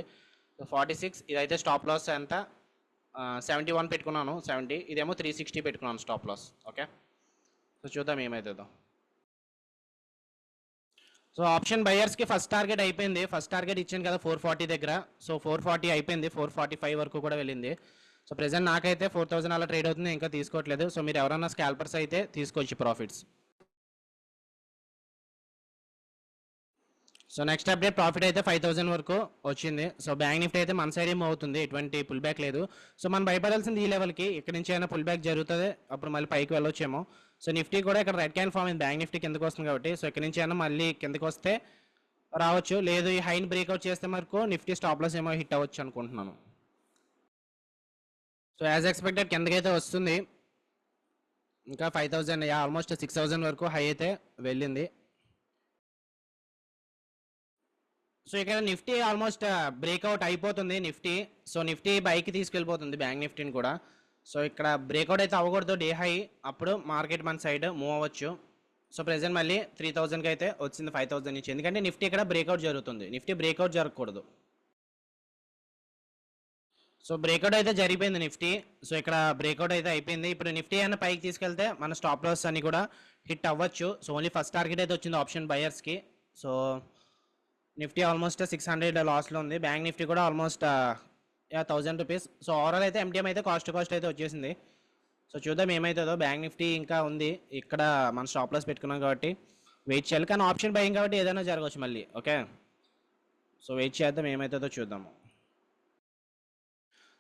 సో 46, ఇదైతే స్టాప్ లాస్ ఎంత 71 పెట్టుకున్నాను. 70, ఇదేమో 360 పెట్టుకున్నాను స్టాప్ లాస్. ఓకే, సో చూద్దాం ఏమవుతుందో. సో ఆప్షన్ బయర్స్కి ఫస్ట్ టార్గెట్ అయిపోయింది. ఫస్ట్ టార్గెట్ ఇచ్చాను కదా 440 దగ్గర. సో 440 అయిపోయింది. 445 వరకు కూడా వెళ్ళింది. సో ప్రెసెంట్ నాకైతే 4,000 అలా ట్రేడ్ అవుతుంది, ఇంకా తీసుకోవట్లేదు. సో మీరు ఎవరైనా స్కాల్పర్స్ అయితే తీసుకోవచ్చు profits. So next update profit అయితే 5,000 వరకు వచ్చింది. సో బ్యాంక్ నిఫ్టీ అయితే మన సైడ్ ఏమో అవుతుంది, ఎటువంటి పుల్ బ్యాక్ లేదు. సో మనం భయపడాల్సింది ఈ లెవెల్కి. ఇక్కడ నుంచి అయినా పుల్ బ్యాక్ జరుగుతుంది, అప్పుడు మళ్ళీ పైకి వెళ్ళొచ్చేమో. సో నిఫ్టీ కూడా ఇక్కడ రెడ్ క్యాన్ ఫామ్ అయింది. బ్యాంక్ నిఫ్టీ కిందకి వస్తుంది కాబట్టి, సో ఇక్కడ నుంచి అయినా మళ్ళీ కిందకి వస్తే రావచ్చు. లేదు ఈ హైని బ్రేక్అవుట్ చేస్తే వరకు నిఫ్టీ స్టాప్ లాస్ ఏమో హిట్ అవ్వచ్చు అనుకుంటున్నాను. సో యాజ్ ఎక్స్పెక్టెడ్ కిందకైతే వస్తుంది. ఇంకా 5,000, ఆల్మోస్ట్ 6,000 వరకు హై అయితే వెళ్ళింది. సో ఇక్కడ నిఫ్టీ ఆల్మోస్ట్ బ్రేక్అవుట్ అయిపోతుంది నిఫ్టీ. సో నిఫ్టీ పైకి తీసుకెళ్ళిపోతుంది బ్యాంక్ నిఫ్టీని కూడా. సో ఇక్కడ బ్రేక్అవుట్ అయితే అవ్వకూడదు డే హై, అప్పుడు మార్కెట్ మన సైడ్ మూవ్ అవ్వచ్చు. సో ప్రెసెంట్ మళ్ళీ 3,000కి అయితే వచ్చింది 5,000 నుంచి. ఎందుకంటే నిఫ్టీ ఇక్కడ బ్రేక్అవుట్ జరుగుతుంది, నిఫ్టీ బ్రేక్అవుట్ జరగకూడదు. సో బ్రేక్అవుట్ అయితే జరిగిపోయింది నిఫ్టీ. సో ఇక్కడ బ్రేక్అవుట్ అయితే అయిపోయింది. ఇప్పుడు నిఫ్టీ అయినా పైకి తీసుకెళ్తే మన స్టాప్ లాస్ అన్ని కూడా హిట్ అవ్వచ్చు. సో ఓన్లీ ఫస్ట్ టార్గెట్ అయితే వచ్చింది ఆప్షన్ బయర్స్కి. సో నిఫ్టీ ఆల్మోస్ట్ 600 లాస్లో ఉంది. బ్యాంక్ నిఫ్టీ కూడా ఆల్మోస్ట్ 1,000 రూపీస్. సో ఓవరాల్ అయితే ఎంటీఎం అయితే కాస్ట్ అయితే వచ్చేసింది. సో చూద్దాం ఏమవుతుందో. బ్యాంక్ నిఫ్టీ ఇంకా ఉంది, ఇక్కడ మన స్టాప్ లాస్ పెట్టుకున్నాం కాబట్టి వెయిట్ చేయాలి. కానీ ఆప్షన్ బయింగ్ కాబట్టి ఏదైనా జరగవచ్చు మళ్ళీ. ఓకే, సో వెయిట్ చేద్దాం ఏమవుతుందో చూద్దాము.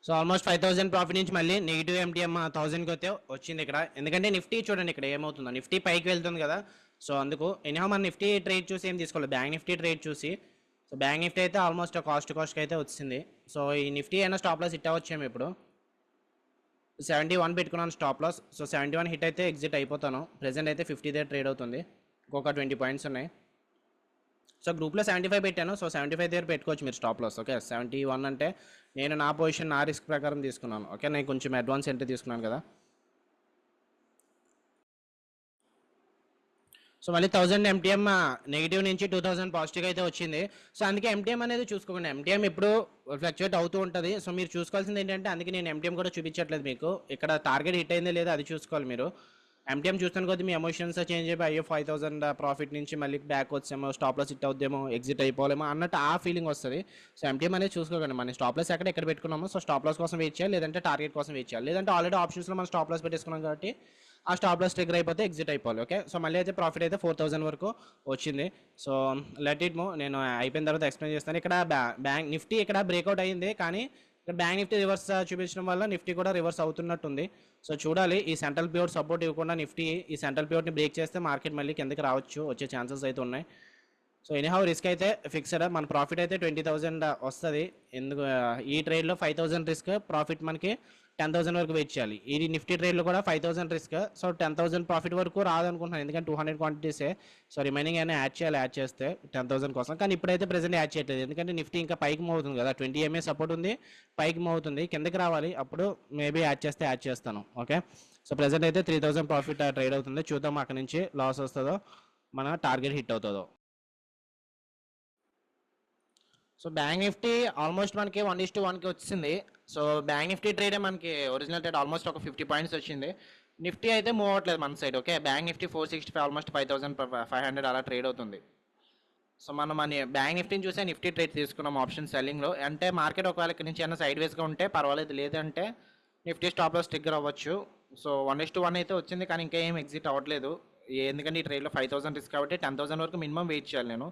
సో ఆల్మోస్ట్ 5,000 ప్రాఫిట్ నుంచి మళ్ళీ నెగిటివ్ ఎంటీఎం 1,000కి అయితే వచ్చింది ఇక్కడ. ఎందుకంటే నిఫ్టీ చూడండి ఇక్కడ ఏమవుతుందో, నిఫ్టీ పైకి వెళ్తుంది కదా. సో అందుకు ఎనీహౌ మన నిఫ్టీ ట్రేడ్ చూసి ఏం తీసుకోవాలి, బ్యాంక్ నిఫ్టీ ట్రేడ్ చూసి. సో బ్యాంక్ నిఫ్టీ అయితే ఆల్మోస్ట్ కాస్ట్కి అయితే వచ్చింది. సో ఈ నిఫ్టీ అయినా స్టాప్ లాస్ హిట్ అవ్వచ్చేమో. ఇప్పుడు 71 పెట్టుకున్నాను స్టాప్ లాస్. సో 71 హిట్ అయితే ఎగ్జిట్ అయిపోతాను. ప్రెసెంట్ అయితే 50 దగ్గర ట్రేడ్ అవుతుంది, ఇంకొక 20 పాయింట్స్ ఉన్నాయి. సో గ్రూప్లో 75 పెట్టాను. సో 75 దగ్గర పెట్టుకోవచ్చు మీరు స్టాప్ లాస్. ఓకే, 71 అంటే నేను నా పొజిషన్ నా రిస్క్ ప్రకారం తీసుకున్నాను. ఓకే, నేను కొంచెం అడ్వాన్స్ ఎంట్రీ తీసుకున్నాను కదా. సో మళ్ళీ 1000 ఎంటీఎం నెగిటివ్ నుంచి 2000 పాజిటివ్ అయితే వచ్చింది. సో అందుకే ఎంటీఎం అనేది చూసుకోకండి. ఎంటీఎం ఎప్పుడు ఫ్లక్చువేట్ అవుతూ ఉంటుంది. సో మీరు చూసుకోవాల్సింది ఏంటంటే, అందుకే నేను ఎంటీఎం కూడా చూపించట్లేదు మీకు. ఇక్కడ టార్గెట్ హిట్ అయిందో లేదో అది చూసుకోవాలి మీరు. ఎంటీఎం చూస్తాను కొద్ది మీ ఎమోషన్స్ చేంజ్ అయిపోయి అయ్యో 5,000 ప్రాఫిట్ నుంచి మళ్ళీ బ్యాక్ వచ్చేమో, స్టాప్ లాస్ హిట్ అవుద్దేమో, ఎగ్జిట్ అయిపోలేమో అన్నట్టు ఆ ఫీలింగ్ వస్తుంది. సో ఎంటీఎం అనేది చూసుకోకండి. మన స్టాప్ లాస్ ఎక్కడ పెట్టుకున్నామో, సో స్టాప్ లాస్ కోసం వెయిట్ చేయాలి, లేదంటే టార్గెట్ కోసం వెయిట్ చేయాలి. లేదంటే ఆల్రెడీ ఆప్షన్స్లో మనం స్టాప్ లాస్ పెట్టేసుకున్నాం కాబట్టి ఆ స్టాప్ లాస్ ట్రిగ్గర్ అయిపోతే ఎగ్జిట్ అయిపోవాలి. ఓకే, సో మళ్ళీ అయితే ప్రాఫిట్ అయితే 4,000 వరకు వచ్చింది. సో లెట్ ఇట్ మూవ్, నేను అయిపోయిన తర్వాత ఎక్స్ప్లెయిన్ చేస్తాను. ఇక్కడ బ్యాంక్ నిఫ్టీ ఇక్కడ బ్రేక్అవుట్ అయ్యింది, కానీ ఇక్కడ బ్యాంక్ నిఫ్టీ రివర్స్ చూపించడం వల్ల నిఫ్టీ కూడా రివర్స్ అవుతున్నట్టుంది. సో చూడాలి, ఈ సెంట్రల్ ప్యూర్ సపోర్ట్ ఇవ్వకుండా నిఫ్టీ ఈ సెంట్రల్ ప్యూర్ని బ్రేక్ చేస్తే మార్కెట్ మళ్ళీ కిందకి రావచ్చు, వచ్చే ఛాన్సెస్ అయితే ఉన్నాయి. సో ఎనీహౌ రిస్క్ అయితే ఫిక్స్డ్, మన ప్రాఫిట్ అయితే 20,000 వస్తుంది. ఎందుకు ఈ ట్రేడ్లో 5,000 రిస్క్, ప్రాఫిట్ మనకి 10,000 వరకు వెయిట్ చేయాలి. ఈ నిఫ్టీ ట్రేడ్లో కూడా 5,000 రిస్క్, సో 10,000 ప్రాఫిట్ వరకు రాదనుకుంటున్నాను, ఎందుకంటే 200 క్వాంటిటీసే. సో రిమైనింగ్ అయినా యాడ్ చేయాలి, యాడ్ చేస్తే 10,000 కోసం. కానీ ఇప్పుడైతే ప్రెసెంట్ యాడ్ చేయట్లేదు, ఎందుకంటే నిఫ్టీ ఇంకా పైకి మూవ్ అవుతుంది కదా, 20 MA సపోర్ట్ ఉంది, పైకి మూవ్ అవుతుంది, కిందకి రావాలి, అప్పుడు మేబీ యాడ్ చేస్తే యాడ్ చేస్తాను. ఓకే, సో ప్రెసెంట్ అయితే 3,000 ప్రాఫిట్ ట్రేడ్ అవుతుంది. చూద్దాం అక్కడ నుంచి లాస్ వస్తుందో మన టార్గెట్ హిట్ అవుతుందో. సో బ్యాంక్ నిఫ్టీ ఆల్మోస్ట్ మనకి 1:1కి వచ్చింది. సో బ్యాంక్ నిఫ్టీ ట్రేడే మనకి ఒరిజినల్ ట్రేడ్ ఆల్మోస్ట్ ఒక 50 పాయింట్స్ వచ్చింది. నిఫ్టీ అయితే మూవ్ అవ్వట్లేదు మన side. Okay, bank Nifty 465 almost 5,500 అలా ట్రేడ్ అవుతుంది. సో మనం మన బ్యాంక్ నిఫ్టీని చూసే నిఫ్టీ ట్రేడ్ తీసుకున్నాం ఆప్షన్ సెల్లింగ్లో. అంటే మార్కెట్ ఒకవేళ ఇక్కడ నుంచి ఏమైనా సైడ్ వేస్గా ఉంటే పర్వాలేదు, లేదంటే నిఫ్టీ స్టాప్ లాస్ ట్రిగ్గర్ అవ్వచ్చు. సో 1:1 అయితే వచ్చింది, కానీ ఇంకా ఏం ఎగ్జిట్ అవ్వట్లేదు, ఎందుకంటే ఈ ట్రేడ్లో 5,000 రిస్క్ కాబట్టి 10,000 వరకు మినిమం వెయిట్ చేయాలి నేను.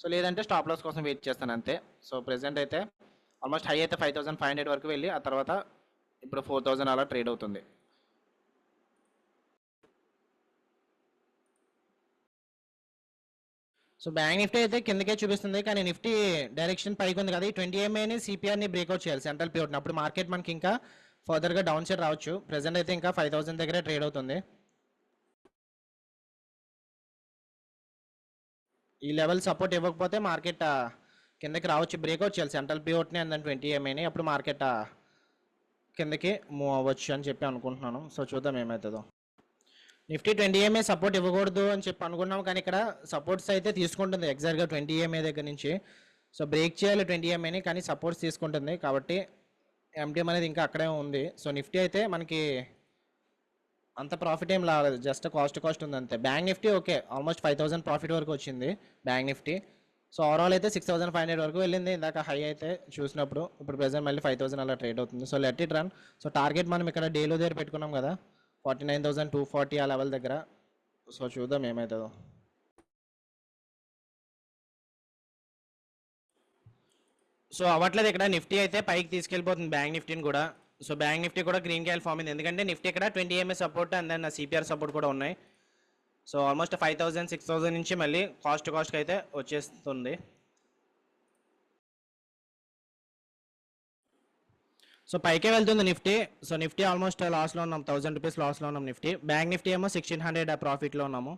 సో లేదంటే స్టాప్ లాస్ కోసం వెయిట్ చేస్తాను అంతే. సో ప్రెసెంట్ అయితే ఆల్మోస్ట్ హై అయితే 5,500 వరకు వెళ్ళి ఆ తర్వాత ఇప్పుడు 4,000 అలా ట్రేడ్ అవుతుంది. సో బ్యాంక్ నిఫ్టీ అయితే కిందకే చూపిస్తుంది, కానీ నిఫ్టీ డైరెక్షన్ పైకి ఉంది కదా, ఈ 20 MAని సిపిఆర్ని బ్రేక్అవుట్ చేయాలి, సెంట్రల్ పివట్ని, అప్పుడు మార్కెట్ మనకి ఇంకా ఫర్దర్గా డౌన్ సైడ్ రావచ్చు. ప్రెసెంట్ అయితే ఇంకా 5,000 దగ్గరే ట్రేడ్ అవుతుంది. ఈ లెవెల్ సపోర్ట్ ఇవ్వకపోతే మార్కెట్ కిందకి రావచ్చు, బ్రేక్అవుట్ చేయాలి సెంట్రల్ పివట్ని అండ్ దెన్ 20 MAని, అప్పుడు మార్కెట్ కిందకి మూవ్ అవ్వచ్చు అని చెప్పి అనుకుంటున్నాను. సో చూద్దాం ఏమవుతుందో. నిఫ్టీ 20 MA సపోర్ట్ ఇవ్వకూడదు అని చెప్పి అనుకున్నాం, కానీ ఇక్కడ సపోర్ట్స్ అయితే తీసుకుంటుంది ఎగ్జాక్ట్గా 20 MA దగ్గర నుంచి. సో బ్రేక్ చేయాలి 20 MAని, కానీ సపోర్ట్స్ తీసుకుంటుంది, కాబట్టి MTM అనేది ఇంకా అక్కడే ఉంది. సో నిఫ్టీ అయితే మనకి అంత ప్రాఫిట్ ఏం రాలేదు, జస్ట్ కాస్ట్ ఉంది అంతే. Bank Nifty okay, almost 5,000 profit వరకు వచ్చింది బ్యాంక్ నిఫ్టీ. సో ఓవరాల్ అయితే 6,500 వరకు వెళ్ళింది ఇందాక హై అయితే చూసినప్పుడు. ఇప్పుడు ప్రెసెంట్ మళ్ళీ 5,000 అలా ట్రేడ్ అవుతుంది. So let it run. So target మనం ఇక్కడ డేలో దగ్గర పెట్టుకున్నాం కదా, 49,240 ఆ లెవెల్ దగ్గర. సో చూద్దాం ఏమవుతుందో. సో అవ్వట్లేదు, ఇక్కడ నిఫ్టీ అయితే పైకి తీసుకెళ్ళిపోతుంది బ్యాంక్ నిఫ్టీని కూడా. సో బ్యాంక్ నిఫ్టీ కూడా గ్రీన్ క్యాల్ ఫామ్ అయింది, ఎందుకంటే నిఫ్టీ ఇక్కడ 20 MA support and then CPR support కూడా ఉన్నాయి. సో ఆల్మోస్ట్ 5,000 6,000 నుంచి మళ్ళీ కాస్ట్కి అయితే వచ్చేస్తుంది. సో పైకే వెళ్తుంది నిఫ్టీ. సో నిఫ్టీ ఆల్మోస్ట్ లాస్లో ఉన్నాం, 1,000 రూపీస్ లాస్లో ఉన్నాం నిఫ్టీ. బ్యాంక్ నిఫ్టీ ఏమో 1,600 ప్రాఫిట్లో ఉన్నాము.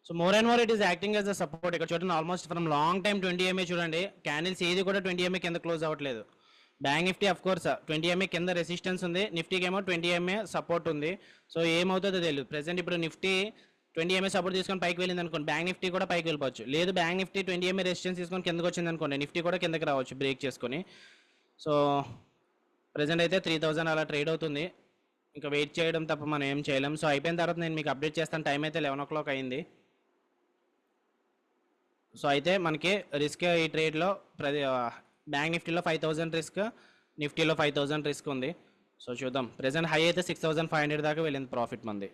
So more and more it is acting as a support. ఇక్కడ చూడండి almost from long time 20 MA చూడండి, క్యాండిల్స్ ఏది కూడా 20 MA కింద క్లోజ్ అవ్వట్లేదు. Bank Nifty of course 20 MA కింద రెసిస్టెన్స్ ఉంది, నిఫ్టీకి ఏమో 20 MA సపోర్ట్ ఉంది. సో ఏమవుతుందో తెలియదు. ప్రెసెంట్ ఇప్పుడు నిఫ్టీ 20 MA సపోర్ట్ తీసుకొని పైకి వెళ్ళింది అనుకోండి, బ్యాంక్ నిఫ్టీ కూడా పైకి వెళ్ళిపోవచ్చు. లేదు బ్యాంక్ నిఫ్టీ 20 MA రెసిస్టెన్స్ తీసుకొని కిందకి వచ్చింది అనుకోండి, నిఫ్టీ కూడా కిందకి రావచ్చు బ్రేక్ చేసుకొని. సో ప్రెసెంట్ అయితే 3,000 అలా ట్రేడ్ అవుతుంది, ఇంకా వెయిట్ చేయడం తప్ప మనం ఏం చేయలేం. సో అయిపోయిన తర్వాత నేను మీకు అప్డేట్ చేస్తాను. టైం అయితే 11 o'clock అయింది. సో అయితే మనకి రిస్క్ ఈ ట్రేడ్లో బ్యాంక్ నిఫ్టీలో 5,000 రిస్క్, నిఫ్టీలో 5,000 రిస్క్ ఉంది. సో చూద్దాం. ప్రెసెంట్ హై అయితే 6,500 దాకా వెళ్ళింది ప్రాఫిట్ మంది.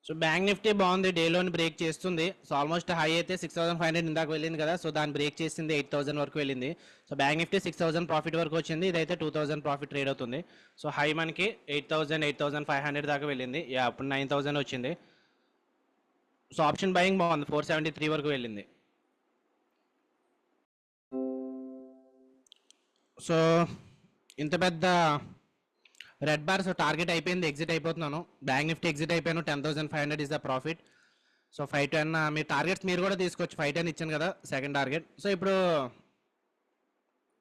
సో బ్యాంక్ నిఫ్టీ బాగుంది, డేలోని బ్రేక్ చేస్తుంది. సో ఆల్మోస్ట్ హై అయితే 6,500 ఇందాక వెళ్ళింది కదా, సో దాన్ని బ్రేక్ చేసింది 8,000 వరకు వెళ్ళింది. సో బ్యాంక్ నిఫ్టీ 6,000 ప్రాఫిట్ వరకు వచ్చింది, ఇదైతే 2,000 ప్రాఫిట్ ట్రేడ్ అవుతుంది. సో హై మనకి 8,000 8,500 దాకా వెళ్ళింది, అప్పుడు 9,000 వచ్చింది. సో ఆప్షన్ బయింగ్ బాగుంది, 473 వరకు వెళ్ళింది. సో ఇంత పెద్ద రెడ్ బార్. సో టార్గెట్ అయిపోయింది, ఎగ్జిట్ అయిపోతున్నాను. బ్యాంక్ నిఫ్టీ ఎగ్జిట్ అయిపోయాను, 10,500 is the profit. So 510 me targets మీరు కూడా తీసుకోవచ్చు, 510 ఇచ్చాను కదా సెకండ్ టార్గెట్. సో ఇప్పుడు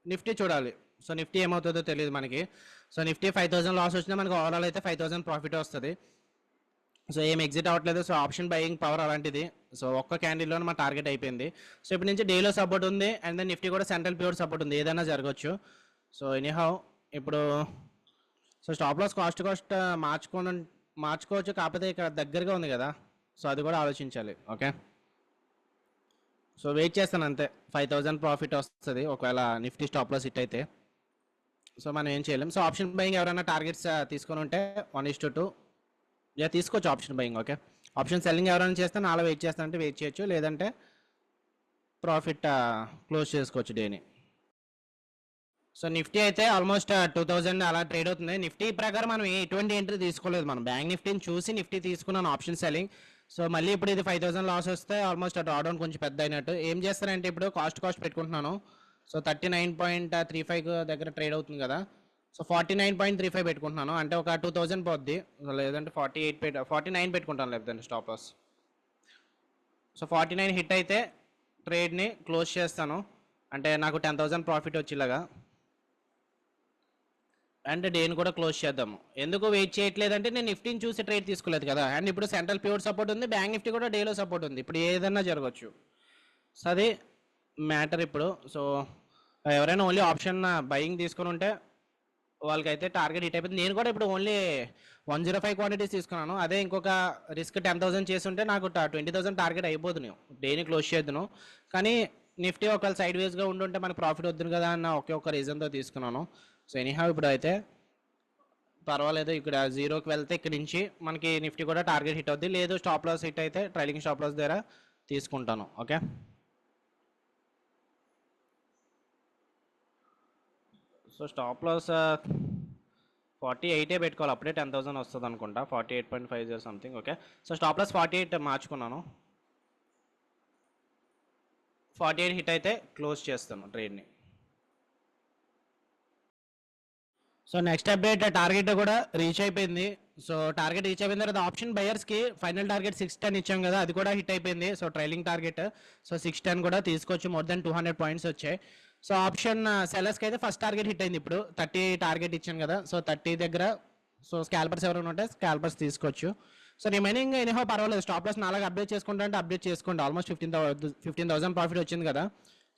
నిఫ్టీ చూడాలి. సో నిఫ్టీ ఏమవుతుందో తెలియదు మనకి. సో నిఫ్టీ 5,000 లాస్ వచ్చినా మనకి ఓవరాల్ అయితే 5,000 ప్రాఫిట్ వస్తుంది. సో ఏం ఎగ్జిట్ అవ్వట్లేదు. సో ఆప్షన్ బయింగ్ పవర్ అలాంటిది. సో ఒక్క క్యాండిల్లో మా టార్గెట్ అయిపోయింది. సో ఇప్పుడు నుంచి డేలో సపోర్ట్ ఉంది అండ్ దెన్ నిఫ్టీ కూడా సెంట్రల్ ప్యూర్ సపోర్ట్ ఉంది, ఏదైనా జరగవచ్చు. సో ఎనీహౌ ఇప్పుడు సో స్టాప్ లాస్ కాస్ట్ మార్చుకోవచ్చు, కాకపోతే ఇక్కడ దగ్గరగా ఉంది కదా, సో అది కూడా ఆలోచించాలి. ఓకే, సో వెయిట్ చేస్తాను అంతే. 5,000 ప్రాఫిట్ వస్తుంది ఒకవేళ నిఫ్టీ స్టాప్ లాస్ హిట్ అయితే. సో మనం ఏం చేయలేం. సో ఆప్షన్ బయింగ్ ఎవరైనా టార్గెట్స్ తీసుకొని ఉంటే 1:2 తీసుకోవచ్చు option buying. Okay, option selling ఎవరైనా చేస్తే నాలో వెయిట్ చేస్తానంటే వెయిట్ చేయొచ్చు, లేదంటే ప్రాఫిట్ క్లోజ్ చేసుకోవచ్చు డేని. సో నిఫ్టీ అయితే ఆల్మోస్ట్ 2000 అలా ట్రేడ్ అవుతుంది. నిఫ్టీ ప్రకారం మనం ఎటువంటి ఎంట్రీ తీసుకోలేదు. మనం బ్యాంక్ నిఫ్టీని చూసి నిఫ్టీ తీసుకున్నాను ఆప్షన్ సెల్లింగ్. సో మళ్ళీ ఇప్పుడు ఇది 5000 లాస్ వస్తే ఆల్మోస్ట్ డ్రా డౌన్ కొంచెం పెద్ద అయినట్టు. ఏం చేస్తానంటే ఇప్పుడు కాస్ట్ పెట్టుకుంటున్నాను. సో 39.35 దగ్గర ట్రేడ్ అవుతుంది కదా. సో 49.35 పెట్టుకుంటున్నాను, అంటే ఒక 2000 పోద్ది, లేదంటే 49 పెట్టుకుంటాను, లేదంటే స్టాప్ లాస్. సో 49 హిట్ అయితే ట్రేడ్ని క్లోజ్ చేస్తాను, అంటే నాకు 10,000 ప్రాఫిట్ వచ్చేలాగా. అండ్ డేని కూడా క్లోజ్ చేద్దాము. ఎందుకు వెయిట్ చేయట్లేదంటే నేను నిఫ్టీని చూసి ట్రేడ్ తీసుకోలేదు కదా. అండ్ ఇప్పుడు సెంట్రల్ ప్యూర్ సపోర్ట్ ఉంది, బ్యాంక్ నిఫ్టీ కూడా డేలో సపోర్ట్ ఉంది, ఇప్పుడు ఏదన్నా జరగచ్చు. సో అది మ్యాటర్ ఇప్పుడు. సో ఎవరైనా ఓన్లీ ఆప్షన్ బయింగ్ తీసుకుని ఉంటే వాళ్ళకైతే టార్గెట్ హిట్ అయిపోయింది. నేను కూడా ఇప్పుడు ఓన్లీ 105 క్వాంటిటీస్ తీసుకున్నాను. అదే ఇంకొక రిస్క్ 10,000 చేసి ఉంటే నాకు 20,000 టార్గెట్ అయిపోతుంది, డేని క్లోజ్ చేద్దును. కానీ నిఫ్టీ ఒకవేళ సైడ్ వేస్గా ఉండుంటే మనకు ప్రాఫిట్ వద్దును కదా అన్న ఒకే ఒక రీజన్తో తీసుకున్నాను. సో ఎనీహౌ ఇప్పుడు అయితే పర్వాలేదు, ఇక్కడ జీరోకి వెళ్తే ఇక్కడ నుంచి మనకి నిఫ్టీ కూడా టార్గెట్ హిట్ అవుద్ది. లేదు స్టాప్ లాస్ హిట్ అయితే ట్రైలింగ్ స్టాప్ లాస్ దగ్గర తీసుకుంటాను. ఓకే, సో స్టాప్ లాస్ 48 పెట్టుకోవాలి, అప్పుడే 10,000 వస్తుంది అనుకుంటా. 48.50 something. Okay, so stop loss 48 మార్చుకున్నాను. 48 హిట్ అయితే క్లోజ్ చేస్తాను ట్రేడ్ని. సో నెక్స్ట్ అప్డేట్, టార్గెట్ కూడా రీచ్ అయిపోయింది. సో టార్గెట్ రీచ్ అయిపోయిన తర్వాత ఆప్షన్ బయర్స్కి ఫైనల్ టార్గెట్ 610 ఇచ్చాం కదా, అది కూడా హిట్ అయిపోయింది. సో ట్రైలింగ్ టార్గెట్ సో 610 కూడా తీసుకోవచ్చు, మోర్ దెన్ 200 పాయింట్స్ వచ్చాయి. సో ఆప్షన్ సెల్లర్స్కి అయితే ఫస్ట్ టార్గెట్ హిట్ అయింది. ఇప్పుడు 30 టార్గెట్ ఇచ్చాను కదా, సో 30 దగ్గర సో స్కాల్పర్స్ ఎవరైనా ఉంటే స్కాల్పర్స్ తీసుకోవచ్చు. సో రిమైనింగ్ ఎనీహో పర్వాలేదు, స్టాప్ లాస్ నాలుగు అప్డేట్ చేసుకుంటా అంటే అప్డేట్ చేసుకోండి. ఆల్మోస్ట్ 15,000 ప్రాఫిట్ వచ్చింది కదా.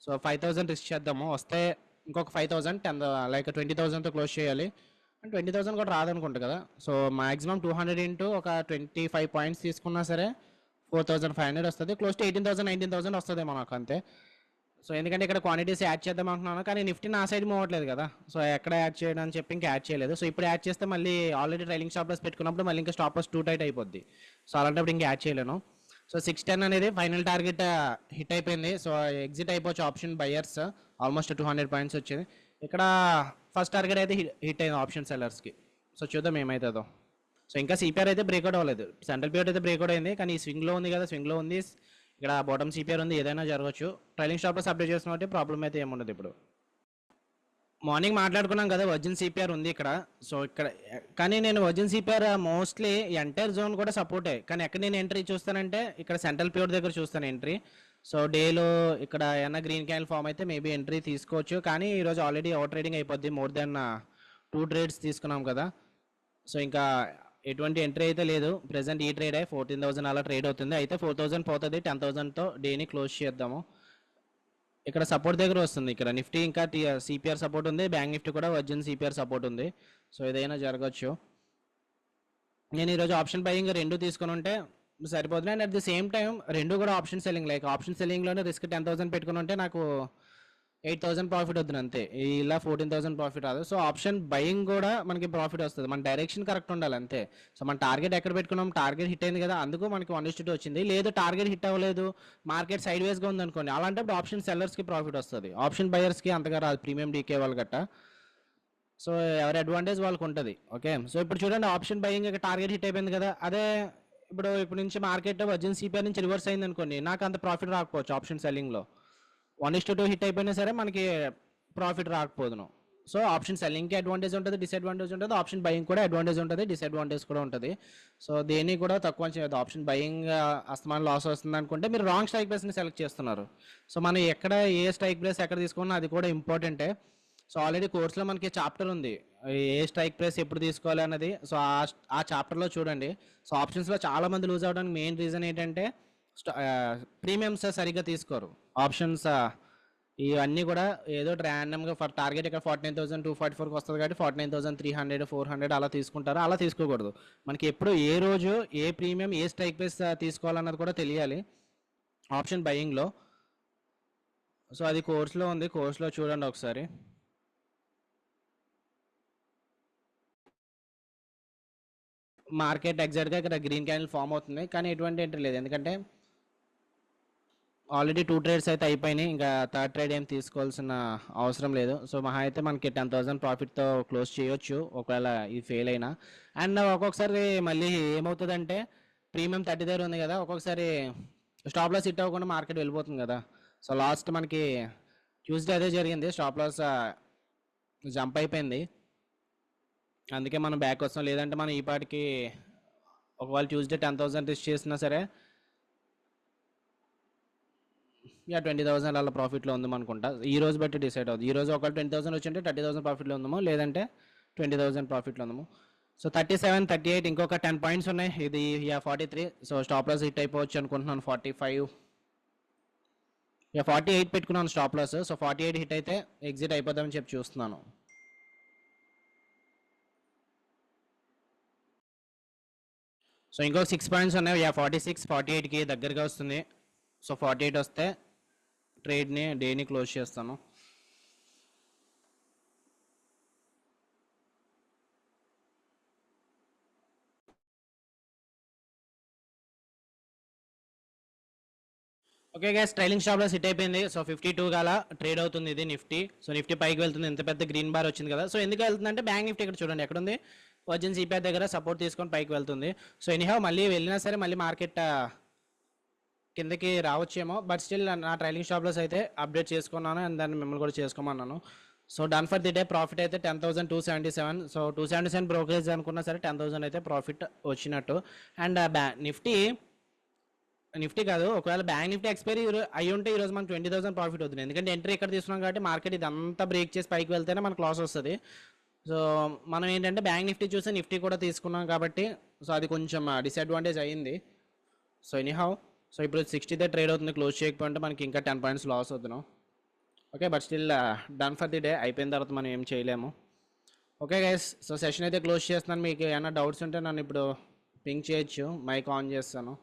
సో 5,000 రిస్క్ చేద్దాము, వస్తే ఇంకొక 5,000 లైక్ 20,000తో క్లోజ్ చేయాలి. అండ్ 20,000 కూడా రాదనుకుంటా కదా. సో మాక్సిమం 200 ఇంటూ ఒక 25 పాయింట్స్ తీసుకున్నా సరే 4,500 వస్తుంది, క్లోజ్ టు 18,000 19,000 వస్తుంది మనకు అంతే. సో ఎందుకంటే ఇక్కడ క్వాంటిటీస్ యాడ్ చేద్దాం అనుకున్నాను, కానీ నిఫ్టీ నా సైడ్ మూవ్ అవ్వట్లేదు కదా. సో ఎక్కడ యాడ్ చేయడం అని చెప్పి ఇంకా యాడ్ చేయలేదు. సో ఇప్పుడు యాడ్ చేస్తే మళ్ళీ ఆల్రెడీ ట్రైలింగ్ స్టాప్ లాస్ పెట్టుకున్నప్పుడు మళ్ళీ ఇంకా స్టాప్ లాస్ టూ టైట్ అయిపోద్ది. సో అలాంటప్పుడు ఇంకా యాడ్ చేయలేను. సో 610 అనేది ఫైనల్ టార్గెట్ హిట్ అయిపోయింది. సో ఎగ్జిట్ అయిపోవచ్చు ఆప్షన్ బయర్స్, ఆల్మోస్ట్ 200 పాయింట్స్ వచ్చింది. ఇక్కడ ఫస్ట్ టార్గెట్ అయితే హిట్ అయింది ఆప్షన్ సెల్లర్స్కి. సో చూద్దాం ఏమవుతుందో. సో ఇంకా సిపిఆర్ అయితే బ్రేక్అవుట్ అవ్వలేదు, సెంట్రల్ పిరియడ్ అయితే బ్రేక్అవుట్ అయింది, కానీ ఈ స్వింగ్లో ఉంది కదా, స్వింగ్లో ఉంది. ఇక్కడ బాటమ్ సిపిఆర్ ఉంది, ఏదైనా జరగచ్చు. ట్రైలింగ్ స్టాప్ లాస్ అప్డేట్ చేస్తున్నట్టు ప్రాబ్లం అయితే ఏముండదు. ఇప్పుడు మార్నింగ్ మాట్లాడుకున్నాం కదా, వర్జిన్ సిపిఆర్ ఉంది ఇక్కడ. సో ఇక్కడ కానీ నేను virgin CPR mostly entire zone కూడా సపోర్టే, కానీ ఎక్కడ నేను ఎంట్రీ చూస్తానంటే ఇక్కడ సెంట్రల్ ప్యూర్ దగ్గర చూస్తాను ఎంట్రీ. సో డేలో ఇక్కడ ఏమన్నా గ్రీన్ క్యాండిల్ ఫామ్ అయితే మేబీ ఎంట్రీ తీసుకోవచ్చు, కానీ ఈరోజు ఆల్రెడీ ఓవర్ ట్రేడింగ్ అయిపోద్ది, మోర్ దెన్ 2 ట్రేడ్స్ తీసుకున్నాం కదా. సో ఇంకా ఎటువంటి ఎంట్రీ అయితే లేదు ప్రెసెంట్. ఈ ట్రేడ్ 14,000 అలా ట్రేడ్ అవుతుంది, అయితే 4,000 పోతుంది. 10,000తో డేని క్లోజ్ చేద్దాము. ఇక్కడ సపోర్ట్ దగ్గర వస్తుంది, ఇక్కడ నిఫ్టీ ఇంకా సిపిఆర్ సపోర్ట్ ఉంది, బ్యాంక్ నిఫ్టీ కూడా వర్జిన్ సిపిఆర్ సపోర్ట్ ఉంది. సో ఏదైనా జరగచ్చు. నేను ఈరోజు ఆప్షన్ బయింగ్ రెండు తీసుకుని ఉంటే సరిపోతుంది. And at the same time రెండు కూడా ఆప్షన్ సెల్లింగ్, లైక్ ఆప్షన్ సెల్లింగ్లోనే రిస్క్ 10,000 పెట్టుకుని ఉంటే నాకు 8,000 ప్రాఫిట్ వద్దు అంతే, ఇలా 14,000 ప్రాఫిట్ రాదు. సో ఆప్షన్ బయింగ్ కూడా మనకి ప్రాఫిట్ వస్తుంది, మన డైరెక్షన్ కరెక్ట్ ఉండాలి అంతే. సో మన టార్గెట్ ఎక్కడ పెట్టుకున్నాం, టార్గెట్ హిట్ అయింది కదా, అందుకు మనకి 1:2 వచ్చింది. లేదు టార్గెట్ హిట్ అవ్వలేదు, మార్కెట్ సైడ్ వేస్గా ఉంది అనుకోండి, అలాంటప్పుడు ఆప్షన్ సెల్లర్స్కి ప్రాఫిట్ వస్తుంది, ఆప్షన్ బయర్స్కి అంతగా రాదు, ప్రీమియం డీకే వాళ్ళు గట్ట. సో ఎవరి అడ్వాంటేజ్ వాళ్ళకు ఉంటుంది. ఓకే, సో ఇప్పుడు చూడండి ఆప్షన్ బయింగ్ టార్గెట్ హిట్ అయిపోయింది కదా. అదే ఇప్పుడు నుంచి మార్కెట్ వర్జిన్ సిపిఆర్ నుంచి రివర్స్ అయింది అనుకోండి, నాకు అంత ప్రాఫిట్ రాకపోవచ్చు ఆప్షన్ సెల్లింగ్లో. 1:2 హిట్ అయిపోయినా సరే మనకి ప్రాఫిట్ రాకపోదును. సో ఆప్షన్ సెల్లింగ్కి అడ్వాంటేజ్ ఉంటుంది, డిసడ్వాంటేజ్ ఉంటుంది, ఆప్షన్ బయింగ్ కూడా అడ్వాంటేజ్ ఉంటుంది, డిసడ్వాంటేజ్ కూడా ఉంటుంది. సో దేన్ని కూడా తక్కువ చేయదు. ఆప్షన్ బయింగ్ అస్తమానం లాస్ వస్తుంది అనుకుంటే మీరు రాంగ్ స్ట్రైక్ ప్రైస్ని సెలెక్ట్ చేస్తున్నారు. సో మనం ఎక్కడ ఏ స్ట్రైక్ ప్రైస్ ఎక్కడ తీసుకున్నా అది కూడా ఇంపార్టెంటే. సో ఆల్రెడీ కోర్సులో మనకి చాప్టర్ ఉంది, ఏ స్ట్రైక్ ప్రైస్ ఎప్పుడు తీసుకోవాలి అన్నది. సో ఆ చాప్టర్లో చూడండి. సో ఆప్షన్స్లో చాలామంది లూజ్ అవ్వడానికి మెయిన్ రీజన్ ఏంటంటే ప్రీమియమ్స్ సరిగ్గా తీసుకోరు. ఆప్షన్స్ ఇవన్నీ కూడా ఏదో ర్యాండమ్గా ఫర్ టార్గెట్ ఇక్కడ 49,244కి వస్తుంది కాబట్టి 49,300 400 అలా తీసుకుంటారు, అలా తీసుకోకూడదు. మనకి ఎప్పుడు ఏ రోజు ఏ ప్రీమియం ఏ స్ట్రైక్ ప్రైస్ తీసుకోవాలన్నది కూడా తెలియాలి ఆప్షన్ బయింగ్లో. సో అది కోర్సులో ఉంది, కోర్సులో చూడండి ఒకసారి. మార్కెట్ ఎగ్జాక్ట్గా ఇక్కడ గ్రీన్ క్యాండిల్ ఫామ్ అవుతుంది, కానీ ఎటువంటి ఎంట్రీ లేదు, ఎందుకంటే ఆల్రెడీ 2 ట్రేడ్స్ అయితే అయిపోయినాయి. ఇంకా థర్డ్ ట్రేడ్ ఏం తీసుకోవాల్సిన అవసరం లేదు. సో మహా అయితే మనకి 10,000 ప్రాఫిట్తో క్లోజ్ చేయొచ్చు ఒకవేళ ఇది ఫెయిల్ అయినా. అండ్ ఒక్కొక్కసారి మళ్ళీ ఏమవుతుందంటే ప్రీమియం 30 దగ్గర ఉంది కదా, ఒక్కొక్కసారి స్టాప్ లాస్ హిట్ అవ్వకుండా మార్కెట్ వెళ్ళిపోతుంది కదా. సో లాస్ట్ మనకి ట్యూస్డే అదే జరిగింది, స్టాప్ లాస్ జంప్ అయిపోయింది. అందుకే మనం బ్యాక్ వస్తాం. లేదంటే మనం ఈ పాటికి ఒకవేళ ట్యూస్డే 10,000 రిస్క్ చేసినా సరే 20,000 అలా ప్రాఫిట్లో ఉందాం అనుకుంటా. ఈ రోజు బట్టి డిసైడ్ అవుతుంది. ఈ రోజు ఒకవేళ 20,000 వచ్చింటే 30,000 ప్రాఫిట్లో ఉందాము, లేదంటే 20,000 ప్రాఫిట్లో ఉందాము. సో 37, 38 ఇంకొక 10 పాయింట్స్ ఉన్నాయి. ఇది 43. సో స్టాప్ లాస్ హిట్ అయిపోవచ్చు అనుకుంటున్నాను. 45 48 పెట్టుకున్నాను స్టాప్ లాస్. సో 48 హిట్ అయితే ఎగ్జిట్ అయిపోదామని చెప్పి చూస్తున్నాను. సో ఇంకొక 6 పాయింట్స్ ఉన్నాయి. 46 48కి దగ్గరగా వస్తుంది. సో 48 వస్తే ట్రేడ్ని డేని క్లోజ్ చేస్తాను. Okay guys, trailing stop loss hit అయిపోయింది. సో 52 గల ట్రేడ్ అవుతుంది ఇది నిఫ్టీ. సో నిఫ్టీ పైకి వెళ్తుంది, ఎంత పెద్ద గ్రీన్ బార్ వచ్చింది కదా. సో ఎందుకు వెళ్తుందంటే బ్యాంక్ నిఫ్టీ ఇక్కడ చూడండి ఎక్కడ ఉంది, వర్జిన్ సిపిఐ దగ్గర సపోర్ట్ తీసుకొని పైకి వెళ్తుంది. సో ఎనీహౌ మళ్ళీ వెళ్ళినా సరే మళ్ళీ మార్కెట్ కిందకి రావచ్చేమో, బట్ స్టిల్ నా ట్రైలింగ్ స్టాప్ లాస్ అయితే అప్డేట్ చేసుకున్నాను అండ్ దాన్ని మిమ్మల్ని కూడా చేసుకోమన్నాను. So done for the day. Profit అయితే 10,277. సో 277 బ్రోకరేజ్ అనుకున్నా సరే 10,000 అయితే ప్రాఫిట్ వచ్చినట్టు. అండ్ నిఫ్టీ కాదు, ఒకవేళ బ్యాంక్ నిఫ్టీ ఎక్స్పైరీ అయ్యి ఉంటే ఈరోజు మనకు 20,000 ప్రాఫిట్ అవుతుంది. ఎందుకంటే ఎంట్రీ ఇక్కడ తీసుకున్నాం కాబట్టి మార్కెట్ ఇదంతా బ్రేక్ చేసి పైకి వెళ్తేనే మనకు లాస్ వస్తుంది. సో మనం ఏంటంటే బ్యాంక్ నిఫ్టీ చూసి నిఫ్టీ కూడా తీసుకున్నాం కాబట్టి సో అది కొంచెం డిసడ్వాంటేజ్ అయ్యింది. సో ఎనీహౌ సో ఇప్పుడు 60దే ట్రేడ్ అవుతుంది. క్లోజ్ చేయకపోతే మనకి ఇంకా 10 పాయింట్స్ లాస్ అవుతున్నాం. Okay, but still done for the day. అయిపోయిన తర్వాత మనం ఏం చేయలేము. ఓకే గైస్, సో సెషన్ అయితే క్లోజ్ చేస్తున్నాను. మీకు ఏమైనా డౌట్స్ ఉంటే నన్ను ఇప్పుడు పింక్ చేయొచ్చు, మైక్ ఆన్ చేస్తాను.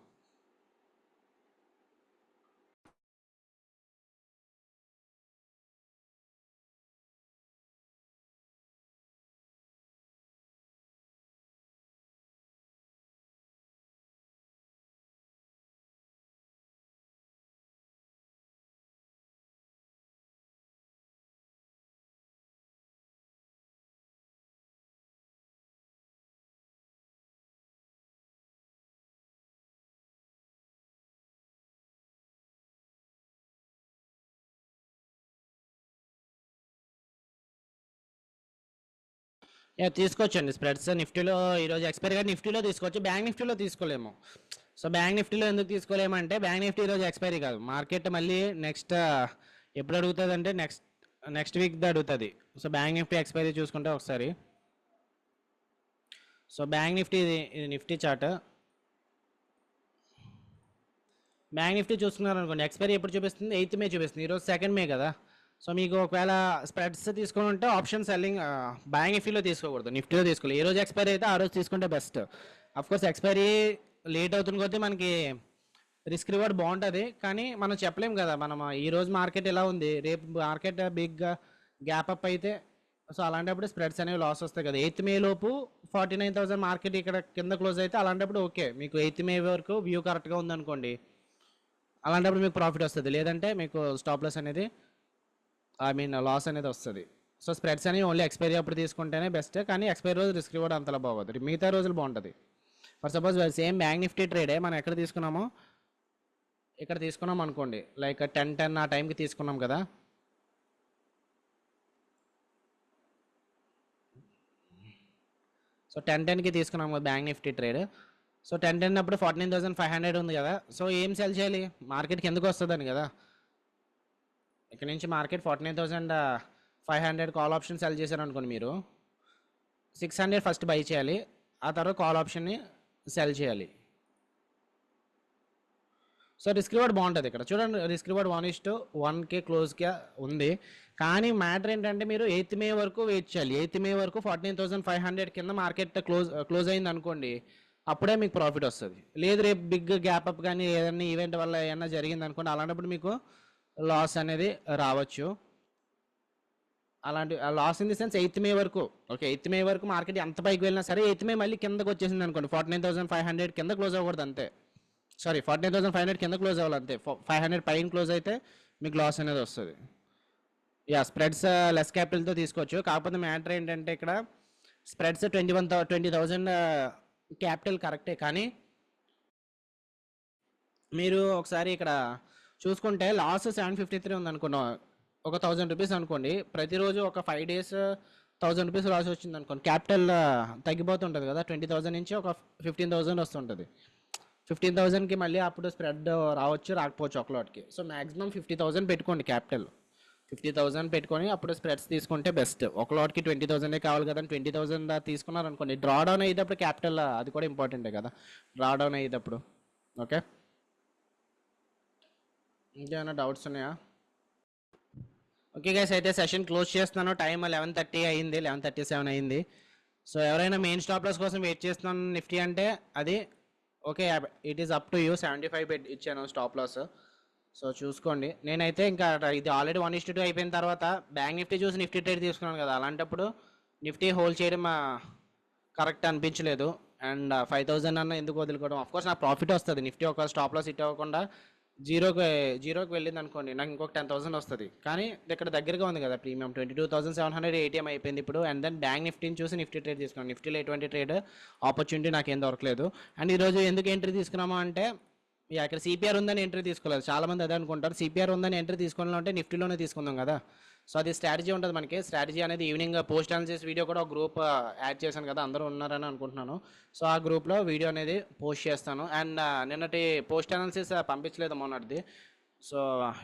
తీసుకోవచ్చండి స్ప్రెడ్స్ నిఫ్టీలో. ఈరోజు ఎక్స్పైరీ కానీ నిఫ్టీలో తీసుకోవచ్చు, బ్యాంక్ నిఫ్టీలో తీసుకోలేము. సో బ్యాంక్ నిఫ్టీలో ఎందుకు తీసుకోలేమంటే బ్యాంక్ నిఫ్టీ ఈరోజు ఎక్స్పైరీ కాదు, మార్కెట్ మళ్ళీ నెక్స్ట్ ఎప్పుడు అడుగుతుంది అంటే నెక్స్ట్ వీక్ అడుగుతుంది. సో బ్యాంక్ నిఫ్టీ ఎక్స్పైరీ చూసుకుంటే ఒకసారి. సో బ్యాంక్ నిఫ్టీ ఇది నిఫ్టీ చార్ట్. బ్యాంక్ నిఫ్టీ చూసుకున్నారు అనుకోండి, ఎక్స్పైరీ ఎప్పుడు చూపిస్తుంది, 8th మే చూపిస్తుంది. ఈరోజు 2nd మే కదా. సో మీకు ఒకవేళ స్ప్రెడ్స్ తీసుకుని ఉంటే ఆప్షన్ సెల్లింగ్ బ్యాంక్ నిఫ్టీలో తీసుకోకూడదు, నిఫ్టీలో తీసుకోవాలి. ఏ రోజు ఎక్స్పైరీ అయితే ఆ రోజు తీసుకుంటే బెస్ట్. అఫ్కోర్స్ ఎక్స్పైరీ లేట్ అవుతుంది కొద్దీ మనకి రిస్క్ రివార్డ్ బాగుంటుంది, కానీ మనం చెప్పలేం కదా. మనం ఈ రోజు మార్కెట్ ఎలా ఉంది, రేపు మార్కెట్ బిగ్ గ్యాప్ అప్ అయితే సో అలాంటప్పుడు స్ప్రెడ్స్ అనేవి లాస్ వస్తాయి కదా. 8th మే లోపు 49,000 మార్కెట్ ఇక్కడ కింద క్లోజ్ అయితే అలాంటప్పుడు ఓకే, మీకు 8th మే వరకు వ్యూ కరెక్ట్గా ఉందనుకోండి, అలాంటప్పుడు మీకు ప్రాఫిట్ వస్తుంది. లేదంటే మీకు స్టాప్ లాస్ అనేది లాస్ అనేది వస్తుంది. సో స్ప్రెడ్స్ అనేవి ఓన్లీ ఎక్స్పైరీ అప్పుడు తీసుకుంటేనే బెస్ట్, కానీ ఎక్స్పైరీ రోజు రిస్క్ రివార్డ్ అంతలా బాగోదు, మిగతా రోజులు బాగుంటుంది. For suppose same bank nifty ట్రేడే మనం ఎక్కడ తీసుకున్నామో ఇక్కడ తీసుకున్నాం అనుకోండి, లైక్ 10 ఆ టైంకి తీసుకున్నాం కదా. సో 10కి తీసుకున్నాం కదా బ్యాంక్ నిఫ్టీ ట్రేడ్. సో 10 అప్పుడు 49,500 ఉంది కదా. సో ఏం సెల్ చేయాలి, మార్కెట్కి ఎందుకు వస్తుందని కదా. ఇక్కడ నుంచి మార్కెట్ 49,500 కాల్ ఆప్షన్ సెల్ చేశారు అనుకోండి, మీరు 600 ఫస్ట్ బై చేయాలి, ఆ తర్వాత కాల్ ఆప్షన్ని సెల్ చేయాలి. సో రిస్క్ రివార్డ్ బాగుంటుంది ఇక్కడ చూడండి. రిస్క్ రివార్డ్ 1:1కే క్లోజ్గా ఉంది. కానీ మ్యాటర్ ఏంటంటే మీరు 8th మే వరకు వెయిట్ చేయాలి. 8th మే వరకు 49,500 కింద మార్కెట్ క్లోజ్ అయింది అనుకోండి, అప్పుడే మీకు ప్రాఫిట్ వస్తుంది. లేదు రేపు బిగ్ గ్యాప్ అప్ కానీ ఏదైనా ఈవెంట్ వల్ల ఏమైనా జరిగింది అనుకోండి, అలాంటప్పుడు మీకు లాస్ అనేది రావచ్చు. అలాంటి loss in the sense 8th May వరకు. ఓకే, 8th మే వరకు మార్కెట్ ఎంత పైకి వెళ్ళినా సరే 8th మే మళ్ళీ కిందకు వచ్చేసింది అనుకోండి, 49,500 కింద క్లోజ్ అవ్వకూడదు అంతే. సారీ 49,500 కింద క్లోజ్ అవ్వాలి అంతే. 500 పైన క్లోజ్ అయితే మీకు లాస్ అనేది వస్తుంది. యా స్ప్రెడ్స్ లెస్ క్యాపిటల్తో తీసుకోవచ్చు. కాకపోతే మ్యాటర్ ఏంటంటే ఇక్కడ స్ప్రెడ్స్ 20,000 క్యాపిటల్ కరెక్టే, కానీ మీరు ఒకసారి ఇక్కడ చూసుకుంటే లాస్ 753 ఉంది అనుకున్నాం, ఒక 1000 రూపీస్ అనుకోండి. ప్రతిరోజు ఒక 5 days 1000 రూపీస్ లాస్ వచ్చింది అనుకోండి, క్యాపిటల్ తగ్గిపోతుంటుంది కదా. 20,000 నుంచి ఒక 15,000 వస్తుంటుంది. 15,000కి మళ్ళీ అప్పుడు స్ప్రెడ్ రావచ్చు రాకపోవచ్చు ఒకలోటికి. సో మ్యాక్సిమం 50,000 పెట్టుకోండి క్యాపిటల్. 50,000 పెట్టుకొని అప్పుడు స్ప్రెడ్స్ తీసుకుంటే బెస్ట్. ఒక లాట్కి 20,000 కావాలి కదా, 20,000 తీసుకున్నారు అనుకోండి, డ్రా డౌన్ అయ్యేటప్పుడు క్యాపిటల్ అది కూడా ఇంపార్టెంటే కదా, డ్రా డౌన్ అయ్యేటప్పుడు. ఓకే, ఇంకేమైనా డౌట్స్ ఉన్నాయా? ఓకే గైస్, అయితే సెషన్ క్లోజ్ చేస్తున్నాను. టైం 11:30 అయింది, 11:37 అయింది. సో ఎవరైనా మెయిన్ స్టాప్ లాస్ కోసం వెయిట్ చేస్తున్నాను నిఫ్టీ అంటే అది okay, it is up to you. 75 ఇచ్చాను స్టాప్ లాస్. సో చూసుకోండి. నేనైతే ఇంకా ఇది ఆల్రెడీ 1:2 అయిపోయిన తర్వాత బ్యాంక్ నిఫ్టీ చూసి నిఫ్టీ ట్రేడ్ తీసుకున్నాను కదా, అలాంటప్పుడు నిఫ్టీ హోల్డ్ చేయడం కరెక్ట్ అనిపించలేదు. అండ్ 5,000 అన్న ఎందుకు వదులుకోవడం. ఆఫ్కోర్స్ నాకు ప్రాఫిట్ వస్తుంది, నిఫ్టీ ఒక స్టాప్ లాస్ హిట్ అవ్వకుండా జీరోకి వెళ్ళింది అనుకోండి, నాకు ఇంకొక 10,000 వస్తుంది. కానీ ఇక్కడ దగ్గరగా ఉంది కదా ప్రీమియం, 22,700 ATM అయిపోయింది ఇప్పుడు. అండ్ దెన్ బ్యాంక్ నిఫ్టీని చూసి నిఫ్టీ ట్రేడ్ తీసుకున్నాను. నిఫ్టీలో ఎటువంటి ట్రేడ్ ఆపర్చునిటీ నాకు ఏం దొరకలేదు. అండ్ ఈరోజు ఎందుకు ఎంట్రీ తీసుకున్నాము అంటే, ఇక్కడ సిపిఆర్ ఉందని ఎంట్రీ తీసుకోలేదు. చాలామంది అదే అనుకుంటారు, సిపిఆర్ ఉందని ఎంట్రీ తీసుకోవాలంటే నిఫ్టీలోనే తీసుకుందాం కదా. సో అది స్ట్రాటజీ ఉంటుంది మనకి. స్ట్రాటజీ అనేది ఈవినింగ్ పోస్ట్ అనాలిసిస్ వీడియో కూడా ఒక గ్రూప్ యాడ్ చేశాను కదా, అందరూ ఉన్నారని అనుకుంటున్నాను. సో ఆ గ్రూప్లో వీడియో అనేది పోస్ట్ చేస్తాను. అండ్ నిన్నటి పోస్ట్ అనాలిసిస్ పంపించలేదు మొన్నటిది. సో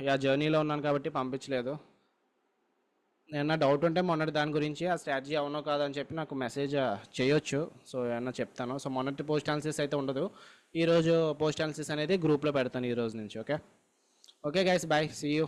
యా జర్నీలో ఉన్నాను కాబట్టి పంపించలేదు. ఏమన్నా డౌట్ ఉంటే మొన్నటి దాని గురించి ఆ స్ట్రాటజీ అవునో కాదని చెప్పి నాకు మెసేజ్ చేయొచ్చు. సో ఏమన్నా చెప్తాను. సో మొన్నటి పోస్ట్ అనాలిసిస్ అయితే ఉండదు, ఈరోజు పోస్ట్ అనాలిసిస్ అనేది గ్రూప్లో పెడతాను ఈ రోజు నుంచి. Okay okay guys, bye, see you.